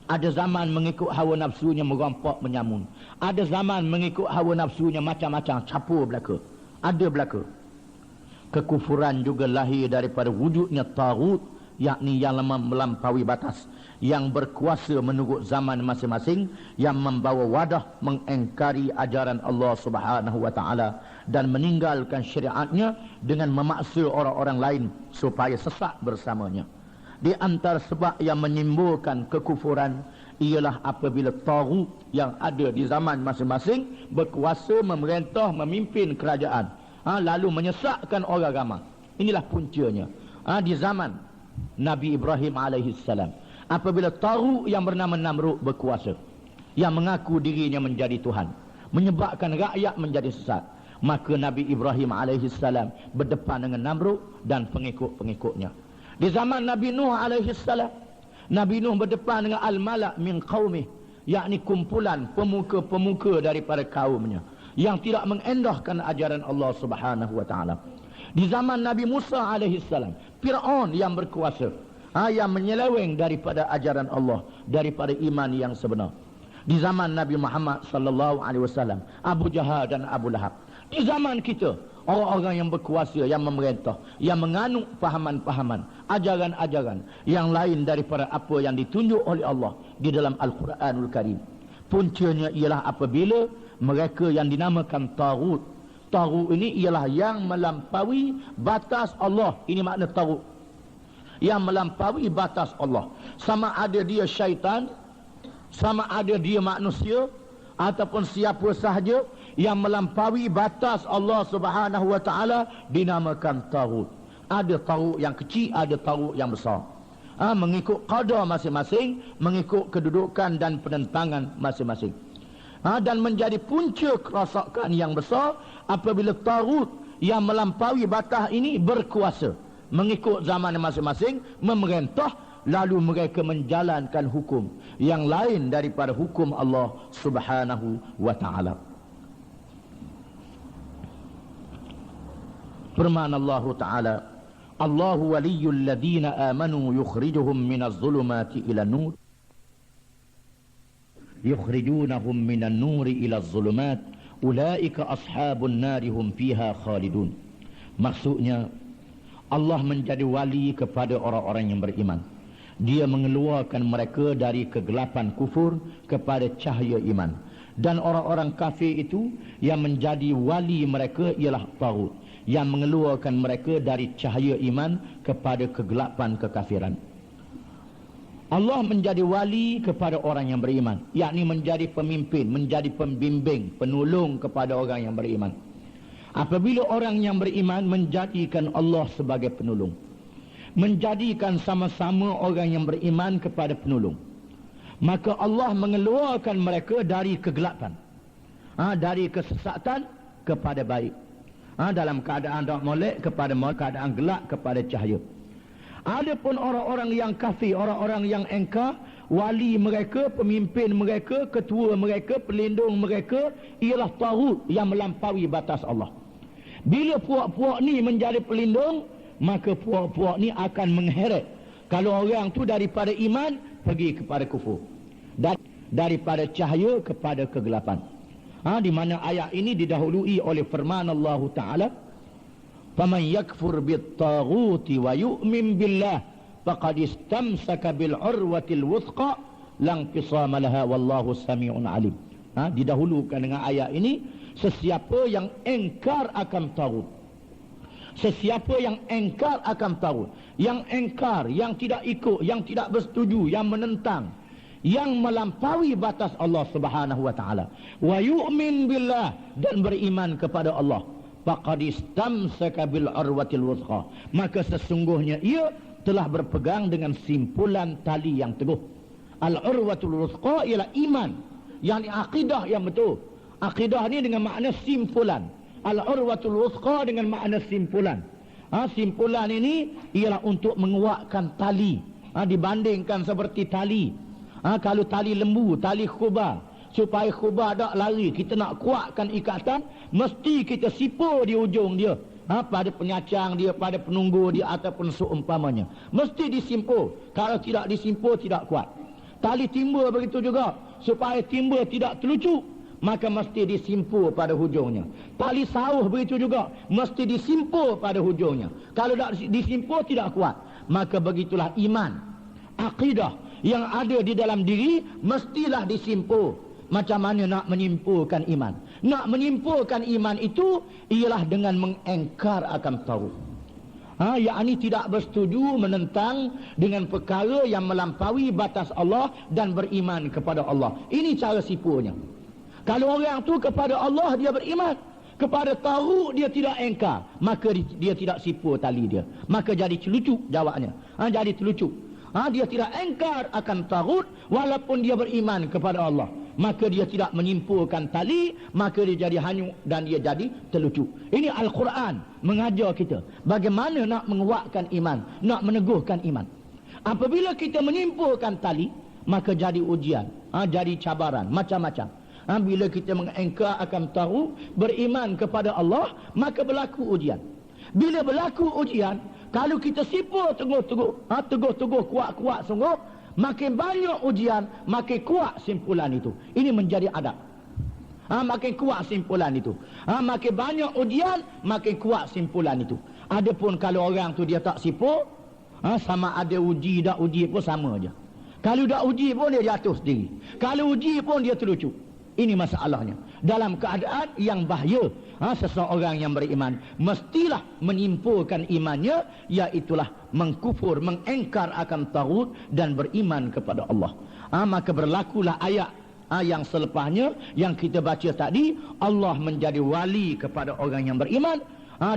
Ada zaman mengikut hawa nafsunya merampak menyamun. Ada zaman mengikut hawa nafsunya macam-macam capur belaka. Ada belaka. Kekufuran juga lahir daripada wujudnya taghut, yakni yang melampaui batas, yang berkuasa menurut zaman masing-masing, yang membawa wadah mengingkari ajaran Allah Subhanahu wa taala dan meninggalkan syariatnya dengan memaksa orang-orang lain supaya sesat bersamanya. Di antara sebab yang menimbulkan kekufuran ialah apabila taghut yang ada di zaman masing-masing berkuasa memerintah, memimpin kerajaan, lalu menyesatkan orang ramai. Inilah puncanya. Di zaman Nabi Ibrahim alaihissalam, apabila taghut yang bernama Namrud berkuasa, yang mengaku dirinya menjadi Tuhan, menyebabkan rakyat menjadi sesat. Maka Nabi Ibrahim alaihissalam berdepan dengan Namrud dan pengikut-pengikutnya. Di zaman Nabi Nuh alaihissalam, Nabi Nuh berdepan dengan al-mala' min qaumih, yakni kumpulan pemuka-pemuka daripada kaumnya yang tidak mengendahkan ajaran Allah Subhanahu wa taala. Di zaman Nabi Musa alaihissalam, Firaun yang berkuasa, yang menyeleweng daripada ajaran Allah, daripada iman yang sebenar. Di zaman Nabi Muhammad sallallahu alaihi wasallam, Abu Jahal dan Abu Lahab. Di zaman kita, orang-orang yang berkuasa, yang memerintah, yang menganut fahaman-fahaman, ajaran-ajaran yang lain daripada apa yang ditunjuk oleh Allah di dalam Al-Quranul Karim. Puncanya ialah apabila mereka yang dinamakan taghut. Taghut ini ialah yang melampaui batas Allah. Ini makna taghut. Yang melampaui batas Allah. Sama ada dia syaitan, sama ada dia manusia, ataupun siapa sahaja yang melampaui batas Allah Subhanahu wa taala dinamakan taghut. Ada taghut yang kecil, ada taghut yang besar. Mengikut qada masing-masing, mengikut kedudukan dan penentangan masing-masing. Dan menjadi punca kerosakan yang besar apabila taghut yang melampaui batas ini berkuasa, mengikut zaman masing-masing, memerintah, lalu mereka menjalankan hukum yang lain daripada hukum Allah Subhanahu wa taala. Firman Allah Ta'ala, Allahu waliyyul ladhina amanu yukhrijuhum minaz zulumati ila nur, yukhrijunahum minan nuri ila zulumat, ulaika ashabun nari hum fiha khalidun. Maksudnya, Allah menjadi wali kepada orang-orang yang beriman. Dia mengeluarkan mereka dari kegelapan kufur kepada cahaya iman. Dan orang-orang kafir itu yang menjadi wali mereka ialah taghut, yang mengeluarkan mereka dari cahaya iman kepada kegelapan kekafiran. Allah menjadi wali kepada orang yang beriman, yakni menjadi pemimpin, menjadi pembimbing, penolong kepada orang yang beriman. Apabila orang yang beriman menjadikan Allah sebagai penolong, menjadikan sama-sama orang yang beriman kepada penolong, maka Allah mengeluarkan mereka dari kegelapan, dari kesesatan kepada baik, dalam keadaan tak molek kepada keadaan gelap kepada cahaya. Adapun orang-orang yang kafir, orang-orang yang engkar, wali mereka, pemimpin mereka, ketua mereka, pelindung mereka ialah taghut yang melampaui batas Allah. Bila puak-puak ni menjadi pelindung, maka puak-puak ni akan mengheret kalau orang tu daripada iman pergi kepada kufur, dan daripada cahaya kepada kegelapan. Di mana ayat ini didahului oleh firman Allah Ta'ala, faman yakfur bit-taghuti wa yu'min billah faqad istamsaka bil urwatil wuthqa lang fisama laha wallahu sami'un alim. Didahulukan dengan ayat ini, sesiapa yang engkar akan taghut, sesiapa yang engkar akan taghut, yang engkar, yang tidak ikut, yang tidak bersetuju, yang menentang, yang melampaui batas Allah Subhanahu wa taala, wa yu'min billah, dan beriman kepada Allah, faqad istamsaka bil urwatil wuthqa, maka sesungguhnya ia telah berpegang dengan simpulan tali yang teguh. Al urwatul wuthqa ialah iman, yang akidah yang betul. Akidah ni dengan makna simpulan, al urwatul wuthqa dengan makna simpulan. Simpulan ini ialah untuk menguatkan tali, dibandingkan seperti tali. Kalau tali lembu, tali khubah, supaya khubah tak lari, kita nak kuatkan ikatan, mesti kita sipur di ujung dia, pada penyacang dia, pada penunggu dia, ataupun seumpamanya. Mesti disimpur. Kalau tidak disimpur, tidak kuat. Tali timba begitu juga, supaya timba tidak terlucuk, maka mesti disimpur pada hujungnya. Tali sauh begitu juga, mesti disimpur pada hujungnya. Kalau tak disimpur, tidak kuat. Maka begitulah iman, akidah yang ada di dalam diri mestilah disimpur. Macam mana nak menyimpulkan iman? Nak menyimpulkan iman itu ialah dengan mengengkar akan taghut. Yakni tidak bersetuju, menentang dengan perkara yang melampaui batas Allah dan beriman kepada Allah. Ini cara sipurnya. Kalau orang tu kepada Allah dia beriman, kepada taghut dia tidak engkar, maka dia tidak sipur tali dia. Maka jadi celucuk jawabnya. Jadi celucuk. Dia tidak engkar akan taghut walaupun dia beriman kepada Allah. maka dia tidak menyimpulkan tali, maka dia jadi hanyut dan dia jadi terlucu. Ini Al-Quran mengajar kita bagaimana nak menguatkan iman, nak meneguhkan iman. Apabila kita menyimpulkan tali, maka jadi ujian, jadi cabaran macam-macam. Bila kita mengingkar akan tahu, beriman kepada Allah, maka berlaku ujian. Bila berlaku ujian, kalau kita sipul teguh-teguh, kuat-kuat sungguh, makin banyak ujian, makin kuat simpulan itu. Ini menjadi adab. Makin kuat simpulan itu. Makin banyak ujian, makin kuat simpulan itu. Adapun kalau orang tu dia tak sipul, sama ada uji tak uji pun sama aja. Kalau tak uji pun dia jatuh sendiri. Kalau uji pun dia terlucu. Ini masalahnya. Dalam keadaan yang bahaya, seseorang yang beriman mestilah menyimpulkan imannya, iaitulah mengkufur, mengingkar akan taghut dan beriman kepada Allah. Maka berlakulah ayat yang selepasnya yang kita baca tadi. Allah menjadi wali kepada orang yang beriman,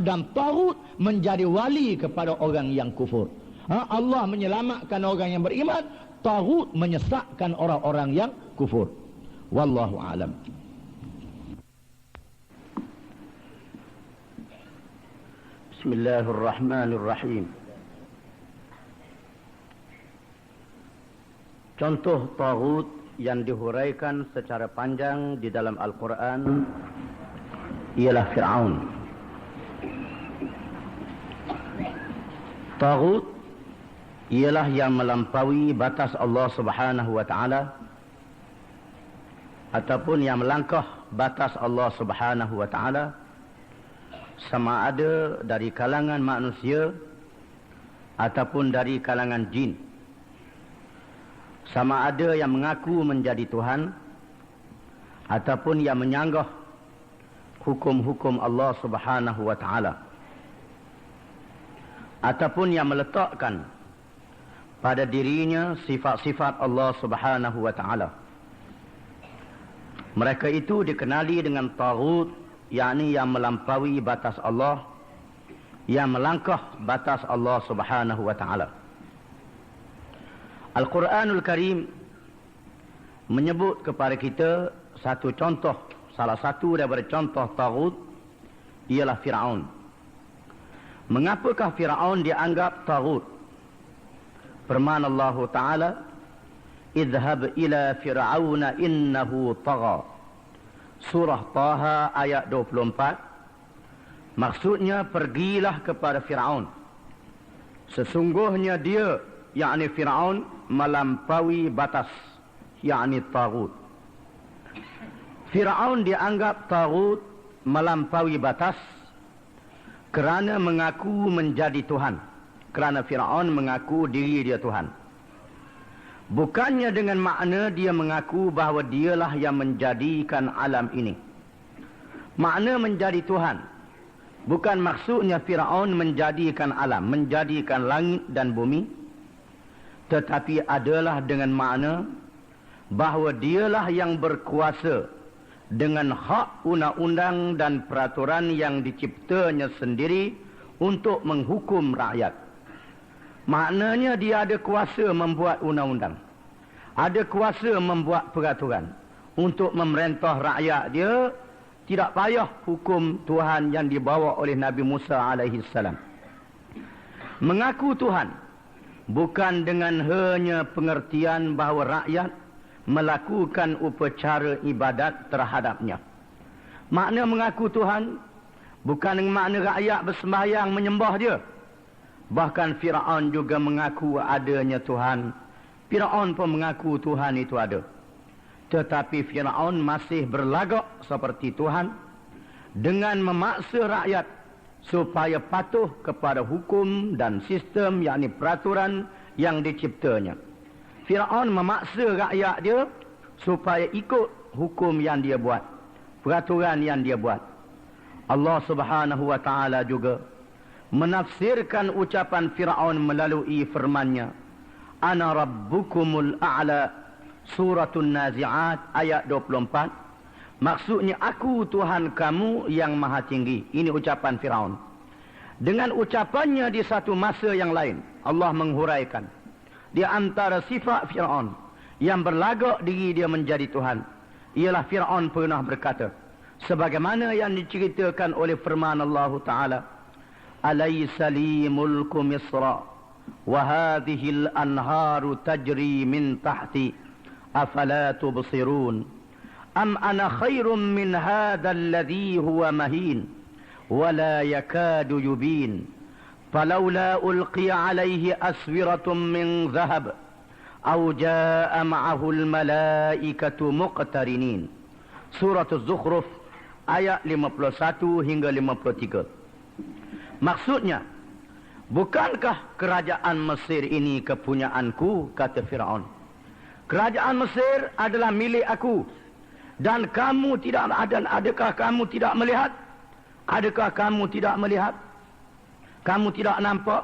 dan taghut menjadi wali kepada orang yang kufur. Allah menyelamatkan orang yang beriman, taghut menyesatkan orang-orang yang kufur. Wallahu a'lam. Bismillahirrahmanirrahim. Contoh taghut yang dihuraikan secara panjang di dalam Al-Quran ialah Fir'aun. Taghut ialah yang melampaui batas Allah Subhanahu wa ta'ala, ataupun yang melangkah batas Allah Subhanahu wa ta'ala, sama ada dari kalangan manusia ataupun dari kalangan jin. Sama ada yang mengaku menjadi Tuhan ataupun yang menyanggah hukum-hukum Allah Subhanahu wa ta'ala, ataupun yang meletakkan pada dirinya sifat-sifat Allah Subhanahu wa ta'ala. Mereka itu dikenali dengan taghut, yakni yang melampaui batas Allah, yang melangkah batas Allah Subhanahu wa ta'ala. Al-Quranul Karim menyebut kepada kita satu contoh, salah satu daripada contoh taghut ialah Fir'aun. Mengapakah Fir'aun dianggap taghut? Firman Allah Ta'ala, idhab ila fir'auna innahu tagha. Surah Taha ayat 24. Maksudnya, pergilah kepada Fir'aun. Sesungguhnya dia, yakni Fir'aun, melampaui batas, yakni taghut. Fir'aun dianggap taghut, melampaui batas, kerana mengaku menjadi Tuhan. Kerana Fir'aun mengaku diri dia Tuhan. Bukannya dengan makna dia mengaku bahawa dialah yang menjadikan alam ini. Makna menjadi Tuhan bukan maksudnya Fir'aun menjadikan alam, menjadikan langit dan bumi, tetapi adalah dengan makna bahawa dialah yang berkuasa dengan hak undang-undang dan peraturan yang diciptanya sendiri untuk menghukum rakyat. Maknanya dia ada kuasa membuat undang-undang, ada kuasa membuat peraturan untuk memerintah rakyat dia. Tidak payah hukum Tuhan yang dibawa oleh Nabi Musa alaihi salam. Mengaku Tuhan bukan dengan hanya pengertian bahawa rakyat melakukan upacara ibadat terhadapnya. Makna mengaku Tuhan bukan dengan makna rakyat bersembahyang menyembah dia. Bahkan Fir'aun juga mengaku adanya Tuhan. Fir'aun pun mengaku Tuhan itu ada. Tetapi Fir'aun masih berlagak seperti Tuhan dengan memaksa rakyat supaya patuh kepada hukum dan sistem, yakni peraturan yang diciptanya. Fir'aun memaksa rakyat dia supaya ikut hukum yang dia buat, peraturan yang dia buat. Allah Subhanahu wa ta'ala juga menafsirkan ucapan Fir'aun melalui firman-Nya, Ana Rabbukumul A'la, Suratul Nazi'at ayat 24. Maksudnya, aku Tuhan kamu yang maha tinggi. Ini ucapan Fir'aun. Dengan ucapannya di satu masa yang lain, Allah menghuraikan di antara sifat Fir'aun yang berlagak diri dia menjadi Tuhan, ialah Fir'aun pernah berkata, sebagaimana yang diceritakan oleh firman Allah Ta'ala, alaysa li mulku Misra wa hadhihi al-anharu tajri min tahti afala tubsirun am ana khairum min hadha alladhi huwa mahin wa la yakadu yubin falawla ulqiya alayhi aswiratun min dhahab aw jaa ma'ahu al-malaikatu muqtarinin. Surah Az-Zukhruf ayat 51 hingga 53. Maksudnya, bukankah kerajaan Mesir ini kepunyaanku, kata Firaun. Kerajaan Mesir adalah milik aku. Dan kamu tidak ada, adakah kamu tidak melihat? Adakah kamu tidak melihat? Kamu tidak nampak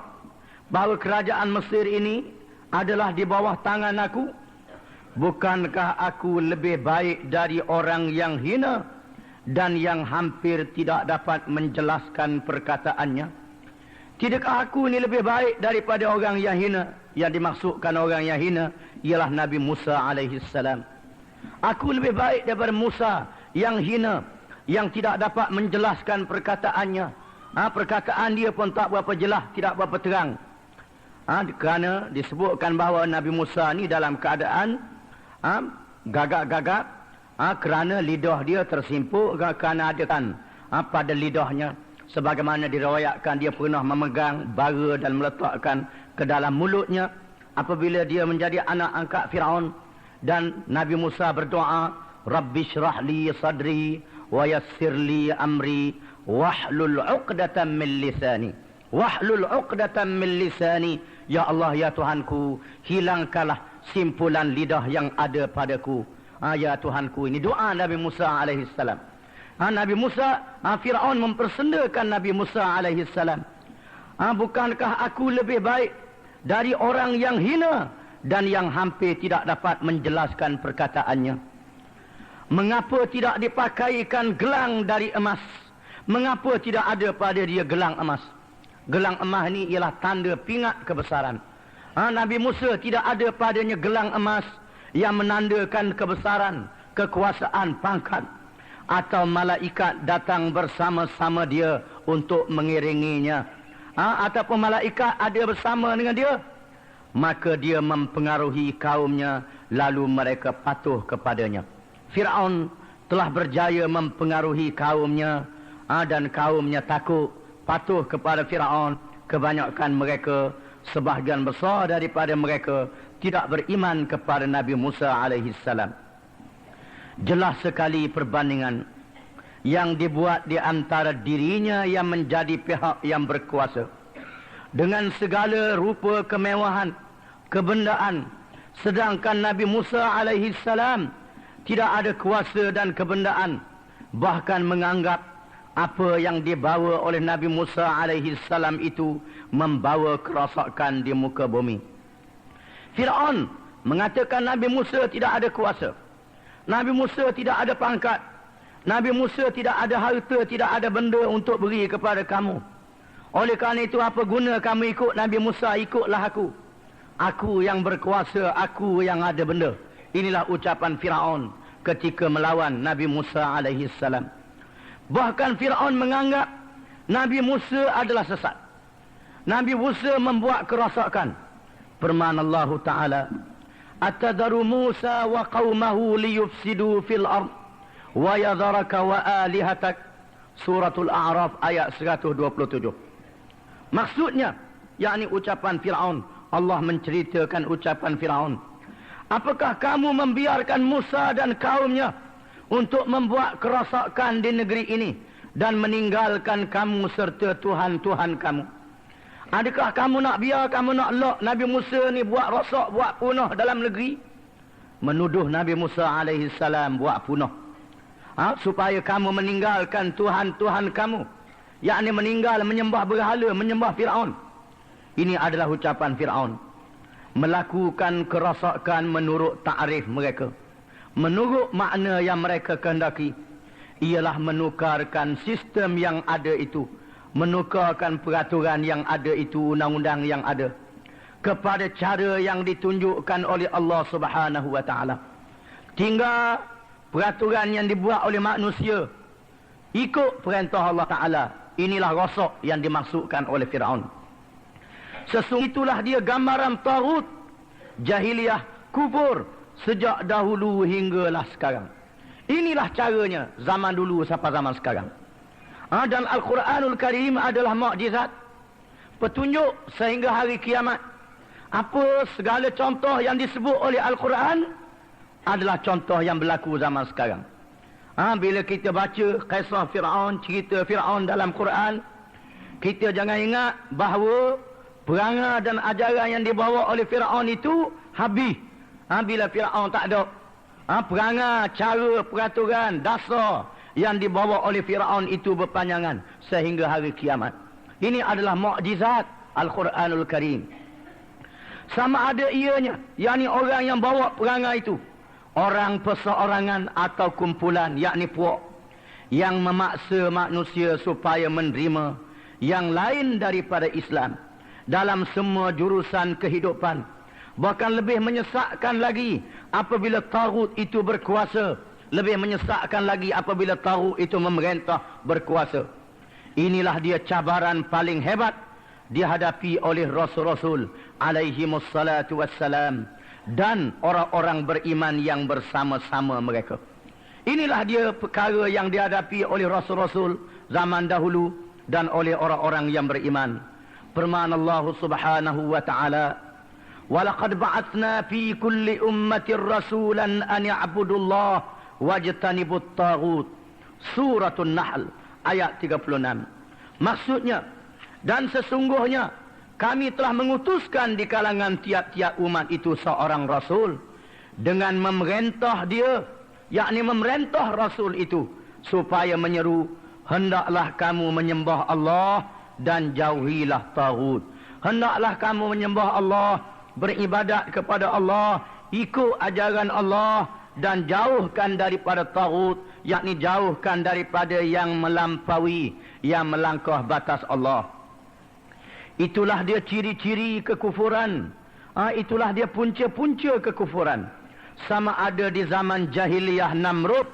bahawa kerajaan Mesir ini adalah di bawah tangan aku? Bukankah aku lebih baik dari orang yang hina dan yang hampir tidak dapat menjelaskan perkataannya? Tidakkah aku ini lebih baik daripada orang yang hina? Yang dimaksudkan orang yang hina ialah Nabi Musa alaihissalam. Aku lebih baik daripada Musa yang hina, yang tidak dapat menjelaskan perkataannya. Perkataan dia pun tak berapa jelas, tidak berapa terang. Kerana disebutkan bahawa Nabi Musa ni dalam keadaan gagap-gagap, kerana lidah dia tersimpuk, kerana ada kan pada lidahnya. Sebagaimana diriwayatkan dia pernah memegang bara dan meletakkan ke dalam mulutnya apabila dia menjadi anak angkat Firaun. Dan Nabi Musa berdoa, Rabbi syrah li sadri wa yassir li amri wahlul 'uqdatam min lisani. Wahlul 'uqdatam min lisani. Ya Allah, ya Tuhanku, hilangkanlah simpulan lidah yang ada padaku. Ya Tuhanku. Ini doa Nabi Musa alaihissalam. Nabi Musa, Firaun mempersendakan Nabi Musa alaihissalam. Bukankah aku lebih baik dari orang yang hina dan yang hampir tidak dapat menjelaskan perkataannya? Mengapa tidak dipakaikan gelang dari emas? Mengapa tidak ada pada dia gelang emas? Gelang emas ni ialah tanda pingat kebesaran. Nabi Musa tidak ada padanya gelang emas yang menandakan kebesaran, kekuasaan, pangkat. Atau malaikat datang bersama-sama dia untuk mengiringinya. Ataupun malaikat ada bersama dengan dia. Maka dia mempengaruhi kaumnya, lalu mereka patuh kepadanya. Firaun telah berjaya mempengaruhi kaumnya, dan kaumnya takut, patuh kepada Firaun. Kebanyakan mereka, sebahagian besar daripada mereka, tidak beriman kepada Nabi Musa alaihissalam. Jelas sekali perbandingan yang dibuat di antara dirinya yang menjadi pihak yang berkuasa, dengan segala rupa kemewahan, kebendaan, sedangkan Nabi Musa alaihissalam tidak ada kuasa dan kebendaan, bahkan menganggap apa yang dibawa oleh Nabi Musa alaihissalam itu membawa kerosakan di muka bumi. Firaun mengatakan Nabi Musa tidak ada kuasa, Nabi Musa tidak ada pangkat, Nabi Musa tidak ada harta, tidak ada benda untuk beri kepada kamu. Oleh kerana itu, apa guna kamu ikut Nabi Musa? Ikutlah aku. Aku yang berkuasa, aku yang ada benda. Inilah ucapan Firaun ketika melawan Nabi Musa alaihissalam. Bahkan Firaun menganggap Nabi Musa adalah sesat. Nabi Musa membuat kerosakan. Firman Allah Ta'ala, Atadharu Musa wa qawmahu liyufsidu fil ard wa yadharaka wa alihatak. Suratul A'raf ayat 127. Maksudnya, yakni ucapan Firaun. Allah menceritakan ucapan Firaun. Apakah kamu membiarkan Musa dan kaumnya untuk membuat kerosakan di negeri ini dan meninggalkan kamu serta Tuhan-Tuhan kamu? Adakah kamu nak biar, kamu nak lock Nabi Musa ni buat rosak, buat punah dalam negeri? Menuduh Nabi Musa alaihissalam buat punah. Supaya kamu meninggalkan Tuhan-Tuhan kamu. Yakni meninggal menyembah berhala, menyembah Firaun. Ini adalah ucapan Firaun. Melakukan kerosakan menurut ta'rif mereka. Menurut makna yang mereka kehendaki. Ialah menukarkan sistem yang ada itu. Menukarkan peraturan yang ada itu, undang-undang yang ada, kepada cara yang ditunjukkan oleh Allah Subhanahu wa ta'ala. Tinggal peraturan yang dibuat oleh manusia ikut perintah Allah Ta'ala. Inilah rosak yang dimaksudkan oleh Fir'aun. Sesungguhnya itulah dia gambaran taghut, jahiliyah, kufur sejak dahulu hinggalah sekarang. Inilah caranya zaman dulu sampai zaman sekarang. Dan Al-Quranul Karim adalah mukjizat, petunjuk sehingga hari kiamat. Apa segala contoh yang disebut oleh Al-Quran adalah contoh yang berlaku zaman sekarang. Bila kita baca kisah Fir'aun, cerita Fir'aun dalam Quran, kita jangan ingat bahawa perangai dan ajaran yang dibawa oleh Fir'aun itu habis. Bila Fir'aun tak ada, perangai, cara, peraturan, dasar yang dibawa oleh Fir'aun itu berpanjangan sehingga hari kiamat. Ini adalah mukjizat Al-Quranul Karim. Sama ada ianya, yakni orang yang bawa perangai itu, orang perseorangan atau kumpulan, yakni puak, yang memaksa manusia supaya menerima yang lain daripada Islam dalam semua jurusan kehidupan. Bahkan lebih menyesakkan lagi apabila taghut itu berkuasa. Lebih menyesakkan lagi apabila taghut itu memerintah berkuasa. Inilah dia cabaran paling hebat dihadapi oleh Rasul-Rasul alaihimussalatu wassalam dan orang-orang beriman yang bersama-sama mereka. Inilah dia perkara yang dihadapi oleh Rasul-Rasul zaman dahulu dan oleh orang-orang yang beriman. Firman Allah Subhanahu wa taala, "Walaqad ba'atsna fi kulli ummatin rasulan an ya'budullah wajtanibut taghut." Suratul Nahl ayat 36. Maksudnya, dan sesungguhnya kami telah mengutuskan di kalangan tiap-tiap umat itu seorang rasul dengan memerintah dia, yakni memerintah rasul itu supaya menyeru, hendaklah kamu menyembah Allah dan jauhilah taghut. Hendaklah kamu menyembah Allah, beribadat kepada Allah, ikut ajaran Allah dan jauhkan daripada taghut, yakni jauhkan daripada yang melampaui, yang melangkah batas Allah. Itulah dia ciri-ciri kekufuran. Itulah dia punca-punca kekufuran. Sama ada di zaman jahiliyah Namrud.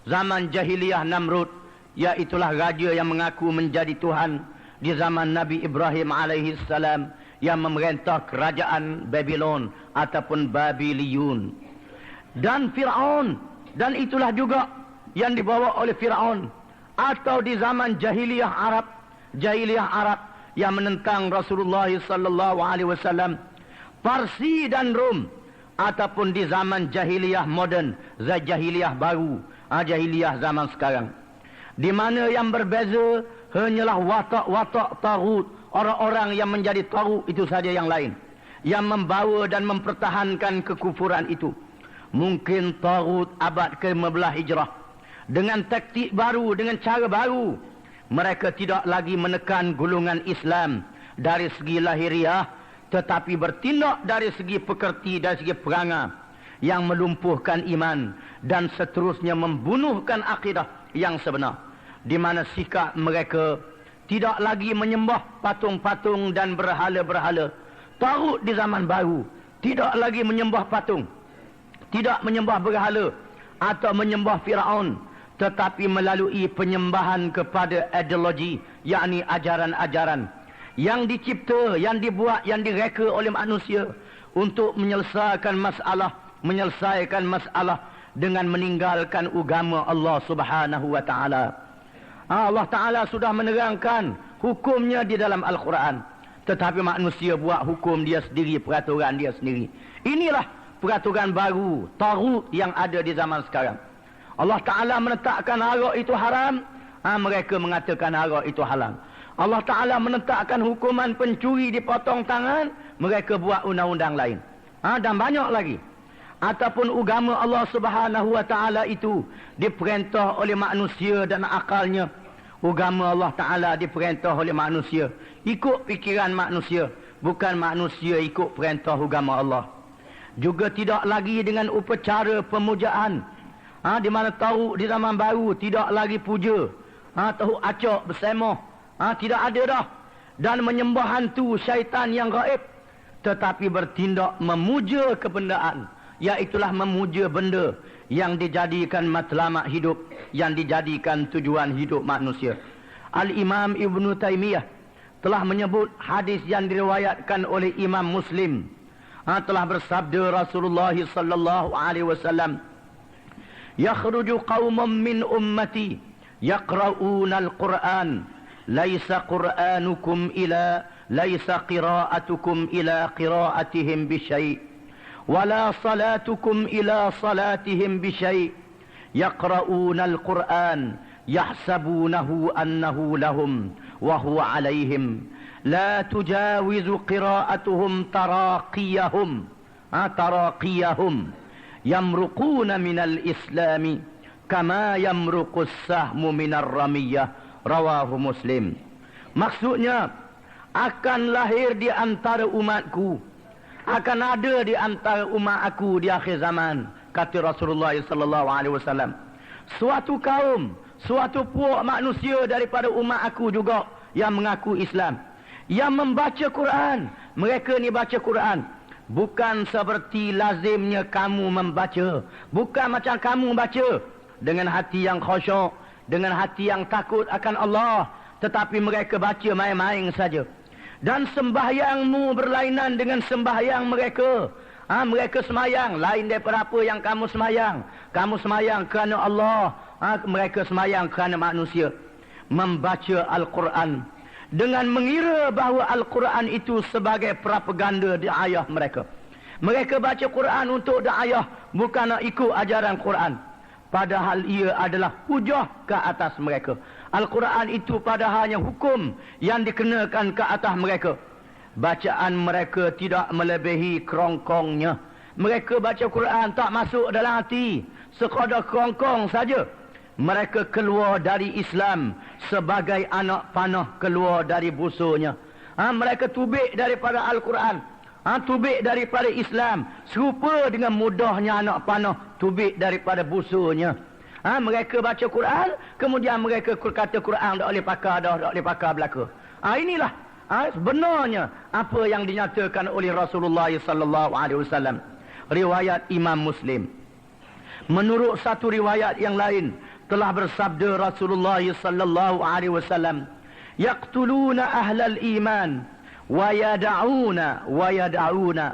Zaman jahiliyah Namrud, iaitulah raja yang mengaku menjadi Tuhan di zaman Nabi Ibrahim alaihissalam, yang memerintah kerajaan Babylon ataupun Babiliyun. Dan Fir'aun, dan itulah juga yang dibawa oleh Fir'aun. Atau di zaman jahiliyah Arab, yang menentang Rasulullah sallallahu alaihi wasallam, Parsi dan Rom, ataupun di zaman jahiliyah moden, jahiliyah baru, jahiliyah zaman sekarang. Di mana yang berbeza hanyalah watak-watak taghut, orang-orang yang menjadi taghut itu saja yang lain, yang membawa dan mempertahankan kekufuran itu. Mungkin taghut abad ke-15 Hijrah dengan taktik baru, dengan cara baru, mereka tidak lagi menekan golongan Islam dari segi lahiriah, tetapi bertindak dari segi pekerti, dari segi perangai yang melumpuhkan iman dan seterusnya membunuhkan akidah yang sebenar, di mana sikap mereka tidak lagi menyembah patung-patung dan berhala-berhala. Taghut di zaman baru tidak lagi menyembah patung, tidak menyembah berhala atau menyembah Fir'aun, tetapi melalui penyembahan kepada ideologi, yakni ajaran-ajaran yang dicipta, yang dibuat, yang direka oleh manusia untuk menyelesaikan masalah dengan meninggalkan agama Allah Subhanahu wa taala. Allah Taala sudah menerangkan hukumnya di dalam Al-Quran, tetapi manusia buat hukum dia sendiri, peraturan dia sendiri. Inilah peraturan baru taghut yang ada di zaman sekarang. Allah Ta'ala menetapkan arak itu haram, mereka mengatakan arak itu halal. Allah Ta'ala menetapkan hukuman pencuri dipotong tangan, mereka buat undang-undang lain. Dan banyak lagi. Ataupun agama Allah Subhanahu wa Ta'ala itu diperintah oleh manusia dan akalnya. Agama Allah Ta'ala diperintah oleh manusia, ikut fikiran manusia, bukan manusia ikut perintah agama Allah. Juga tidak lagi dengan upacara pemujaan, di mana tahu di zaman baru tidak lagi puja, tahu acak bersemah, tidak ada dah, dan menyembah hantu syaitan yang gaib, tetapi bertindak memuja kebendaan, iaitulah memuja benda yang dijadikan matlamat hidup, yang dijadikan tujuan hidup manusia. Al-Imam Ibn Taymiyah telah menyebut hadis yang diriwayatkan oleh Imam Muslim. Telah bersabda Rasulullah sallallahu alaihi wasallam, "Yakhruju qaumun min ummati yaqra'una al-Qur'an, laisa qur'anukum ila laisa qira'atukum ila qira'atihim bi syai', wala salatukum ila salatihim bi syai'. Yaqra'una al-Qur'an yahsabunahu annahu lahum wa huwa 'alaihim. La tujawizu qira'atuhum taraqiyahum yamruquna minal islami kama yamruqus sahmu minar ramiyah." Rawahu Muslim. Maksudnya, akan lahir di antara umatku, akan ada di antara umat aku di akhir zaman, kata Rasulullah sallallahu alaihi wasallam, suatu kaum, suatu puak manusia daripada umat aku juga yang mengaku Islam, yang membaca Quran. Mereka ni baca Quran bukan seperti lazimnya kamu membaca, bukan macam kamu baca dengan hati yang khusyuk, dengan hati yang takut akan Allah, tetapi mereka baca main-main saja. Dan sembahyangmu berlainan dengan sembahyang mereka. Mereka semayang lain daripada apa yang kamu semayang. Kamu semayang kerana Allah, mereka semayang kerana manusia. Membaca Al-Quran dengan mengira bahawa Al-Quran itu sebagai propaganda da'ayah mereka. Mereka baca Quran untuk da'ayah, bukan nak ikut ajaran Quran. Padahal ia adalah hujah ke atas mereka. Al-Quran itu padahalnya hukum yang dikenakan ke atas mereka. Bacaan mereka tidak melebihi kerongkongnya. Mereka baca Quran tak masuk dalam hati, sekadar kerongkong saja. Mereka keluar dari Islam sebagai anak panah keluar dari busurnya. Mereka tubik daripada Al-Quran, tubik daripada Islam, serupa dengan mudahnya anak panah tubik daripada busurnya. Mereka baca Quran, kemudian mereka kata Quran tak boleh pakai dah, tak boleh pakai belaka. Inilah sebenarnya apa yang dinyatakan oleh Rasulullah sallallahu alaihi wasallam. Riwayat Imam Muslim. Menurut satu riwayat yang lain, telah bersabda Rasulullah sallallahu alaihi wasallam, "Yaqtuluna ahlal iman wa yad'una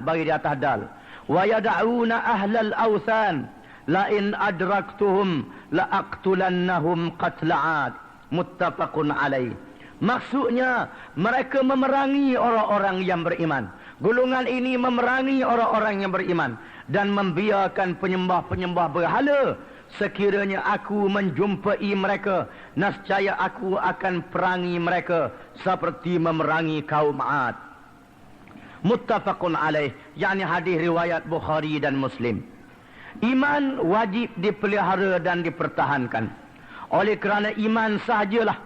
bagi di atas dal, wa yad'una ahlal awthan, la in adraktuhum la aqtulannahum qatla'at." Muttafaqun alaih. Maksudnya, mereka memerangi orang-orang yang beriman. Golongan ini memerangi orang-orang yang beriman dan membiarkan penyembah-penyembah berhala. Sekiranya aku menjumpai mereka, nescaya aku akan perangi mereka seperti memerangi kaum 'Ad. Muttafaqun alaih, yakni hadis riwayat Bukhari dan Muslim. Iman wajib dipelihara dan dipertahankan. Oleh kerana iman sahajalah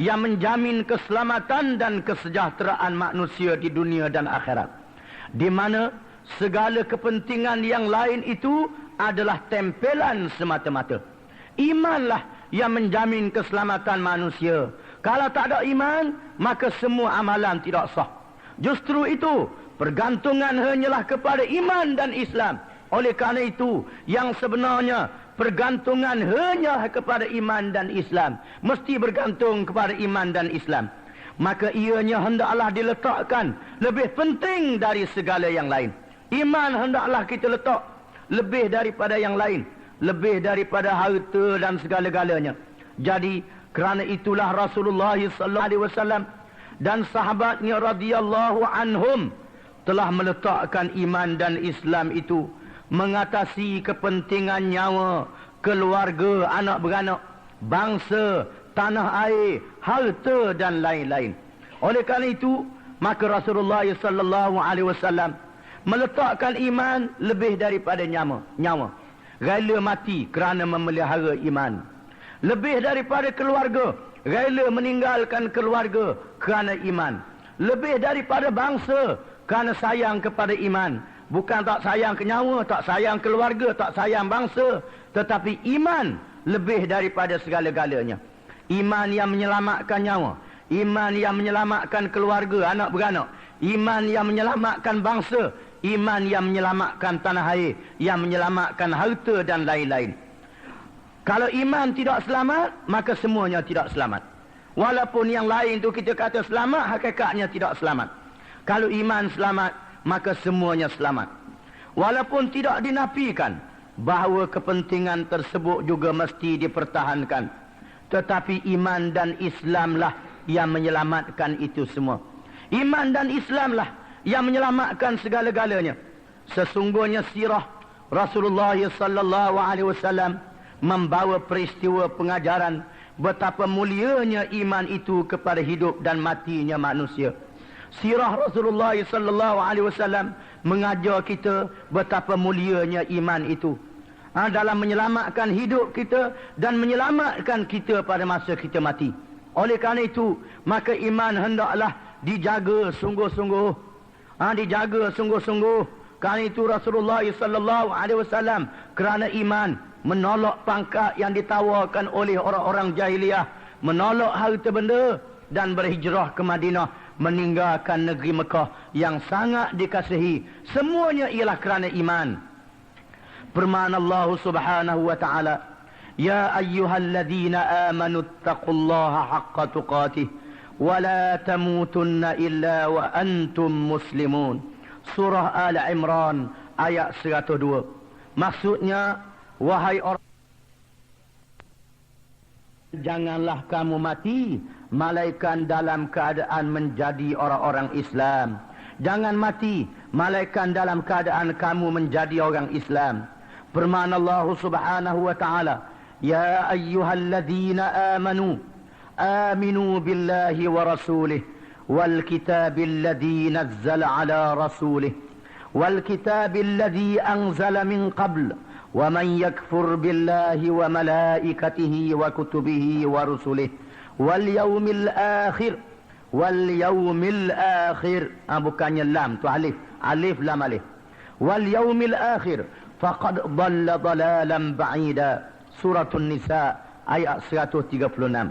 yang menjamin keselamatan dan kesejahteraan manusia di dunia dan akhirat, di mana segala kepentingan yang lain itu adalah tempelan semata-mata. Imanlah yang menjamin keselamatan manusia. Kalau tak ada iman, maka semua amalan tidak sah. Justru itu, pergantungan hanyalah kepada iman dan Islam. Oleh kerana itu, yang sebenarnya pergantungan hanya kepada iman dan Islam, mesti bergantung kepada iman dan Islam. Maka ianya hendaklah diletakkan lebih penting dari segala yang lain. Iman hendaklah kita letak lebih daripada yang lain, lebih daripada harta dan segala-galanya. Jadi kerana itulah Rasulullah sallallahu alaihi wasallam dan sahabatnya radhiyallahu anhum telah meletakkan iman dan Islam itu mengatasi kepentingan nyawa, keluarga, anak beranak, bangsa, tanah air, harta dan lain-lain. Oleh kerana itu, maka Rasulullah sallallahu alaihi wasallam meletakkan iman lebih daripada nyawa. Rela mati kerana memelihara iman. Lebih daripada keluarga, rela meninggalkan keluarga kerana iman. Lebih daripada bangsa, kerana sayang kepada iman. Bukan tak sayang ke nyawa, tak sayang keluarga, tak sayang bangsa, tetapi iman lebih daripada segala-galanya. Iman yang menyelamatkan nyawa, iman yang menyelamatkan keluarga, anak beranak, iman yang menyelamatkan bangsa, iman yang menyelamatkan tanah air, yang menyelamatkan harta dan lain-lain. Kalau iman tidak selamat, maka semuanya tidak selamat. Walaupun yang lain tu kita kata selamat, hakikatnya tidak selamat. Kalau iman selamat, maka semuanya selamat. Walaupun tidak dinafikan bahawa kepentingan tersebut juga mesti dipertahankan, tetapi iman dan Islamlah yang menyelamatkan itu semua. Iman dan Islamlah yang menyelamatkan segala-galanya. Sesungguhnya sirah Rasulullah sallallahu alaihi wasallam membawa peristiwa pengajaran betapa mulianya iman itu kepada hidup dan matinya manusia. Sirah Rasulullah sallallahu alaihi wasallam mengajar kita betapa mulianya iman itu dalam menyelamatkan hidup kita dan menyelamatkan kita pada masa kita mati. Oleh kerana itu, maka iman hendaklah dijaga sungguh-sungguh. Dijaga sungguh-sungguh. Kerana itu Rasulullah sallallahu alaihi wasallam kerana iman menolak pangkat yang ditawarkan oleh orang-orang jahiliah, menolak harta benda dan berhijrah ke Madinah, meninggalkan negeri Mekah yang sangat dikasihi. Semuanya ialah kerana iman. Firman Allah Subhanahu wa taala, "Ya ayyuhalladzina amanu taqullaha haqqa tuqatih wa la tamutunna illa wa antum muslimun." Surah Al-Imran ayat 102. Maksudnya, wahai orang, janganlah kamu mati malaikat dalam keadaan menjadi orang-orang Islam. Jangan mati malaikat dalam keadaan kamu menjadi orang Islam. Firman Allah Subhanahu wa taala, "Ya ayyuhalladzina amanu aminu billahi wa rasulih wal kitabil ladzi nazzala ala rasulih wal kitabil ladzi anzala min qabl wa man yakfur billahi wa malaikatihi wa kutubihi wa rusulih wal yaumil akhir." Wal yaumil akhir, bukannya lam tu alif, alif lam alif. Wal yaumil akhir faqad dhalla dhalalan ba'ida. Surah An-Nisa ayat 136.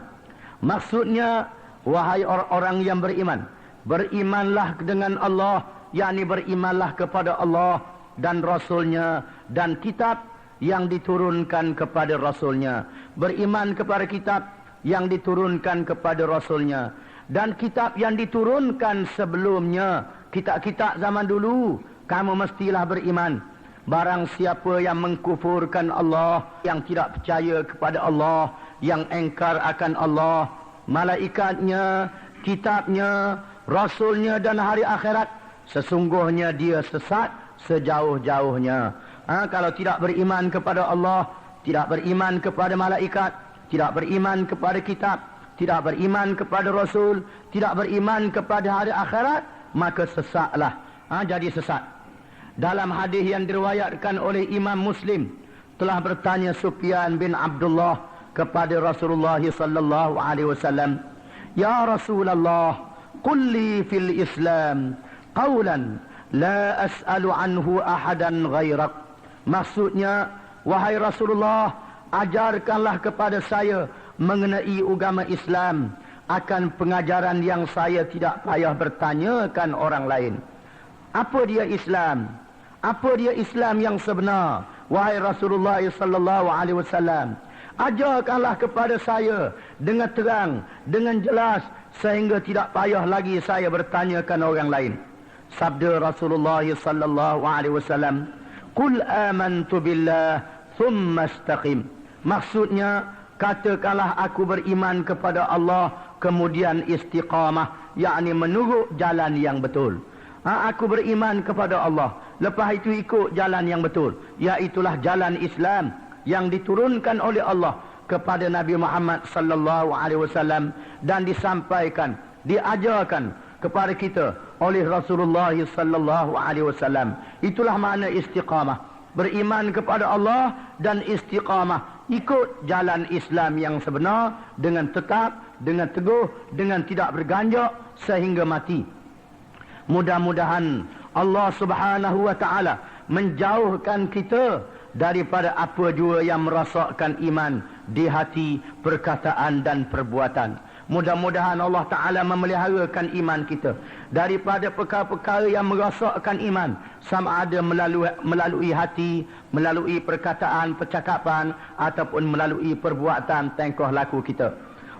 Maksudnya, wahai orang-orang yang beriman, berimanlah dengan Allah, yakni berimanlah kepada Allah dan Rasulnya dan kitab yang diturunkan kepada Rasulnya. Beriman kepada kitab yang diturunkan kepada Rasulnya dan kitab yang diturunkan sebelumnya, kitab-kitab zaman dulu. Kamu mestilah beriman. Barang siapa yang mengkufurkan Allah, yang tidak percaya kepada Allah, yang engkar akan Allah, malaikatnya, kitabnya, Rasulnya dan hari akhirat, sesungguhnya dia sesat sejauh-jauhnya. Kalau tidak beriman kepada Allah, tidak beriman kepada malaikat, tidak beriman kepada kitab, tidak beriman kepada Rasul, tidak beriman kepada hari akhirat, maka sesatlah. Jadi sesat. Dalam hadis yang diriwayatkan oleh Imam Muslim, telah bertanya Sufyan bin Abdullah kepada Rasulullah sallallahu alaihi wasallam, "Ya Rasulullah, qul li fil Islam qawlan la as'alu anhu ahadan ghairak." Maksudnya, wahai Rasulullah, ajarkanlah kepada saya mengenai agama Islam akan pengajaran yang saya tidak payah bertanyakan orang lain. Apa dia Islam? Apa dia Islam yang sebenar? Wahai Rasulullah sallallahu alaihi wasallam, ajarkanlah kepada saya dengan terang, dengan jelas, sehingga tidak payah lagi saya bertanyakan orang lain. Sabda Rasulullah sallallahu alaihi wasallam, "Qul amantu billah thumma istaqim." Maksudnya, katakanlah aku beriman kepada Allah, kemudian istiqamah, yakni menurut jalan yang betul. Aku beriman kepada Allah, lepas itu ikut jalan yang betul, iaitulah jalan Islam yang diturunkan oleh Allah kepada Nabi Muhammad sallallahu alaihi wasallam dan disampaikan, diajarkan kepada kita oleh Rasulullah sallallahu alaihi wasallam. Itulah makna istiqamah. Beriman kepada Allah dan istiqamah, ikut jalan Islam yang sebenar dengan tetap, dengan teguh, dengan tidak berganjak sehingga mati. Mudah-mudahan Allah Subhanahu wa taala menjauhkan kita daripada apa jua yang merosakkan iman di hati, perkataan dan perbuatan. Mudah-mudahan Allah Ta'ala memeliharakan iman kita daripada perkara-perkara yang merosakkan iman, sama ada melalui hati, melalui perkataan, percakapan, ataupun melalui perbuatan tingkah laku kita.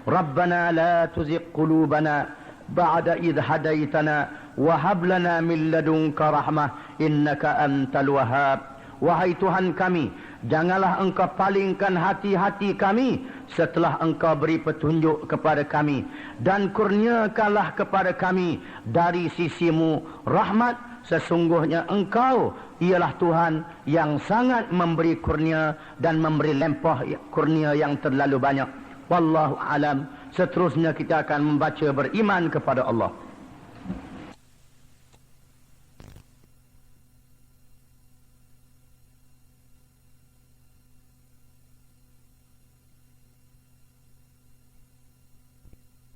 Rabbana la tuzigh qulubana ba'da idh hadaitana wa hab lana min ladunka rahmah innaka antal wahhab. Wahai Tuhan kami, janganlah engkau palingkan hati-hati kami setelah engkau beri petunjuk kepada kami, dan kurniakanlah kepada kami dari sisimu rahmat. Sesungguhnya engkau ialah Tuhan yang sangat memberi kurnia dan memberi lempah kurnia yang terlalu banyak. Wallahu alam. Seterusnya kita akan membaca beriman kepada Allah.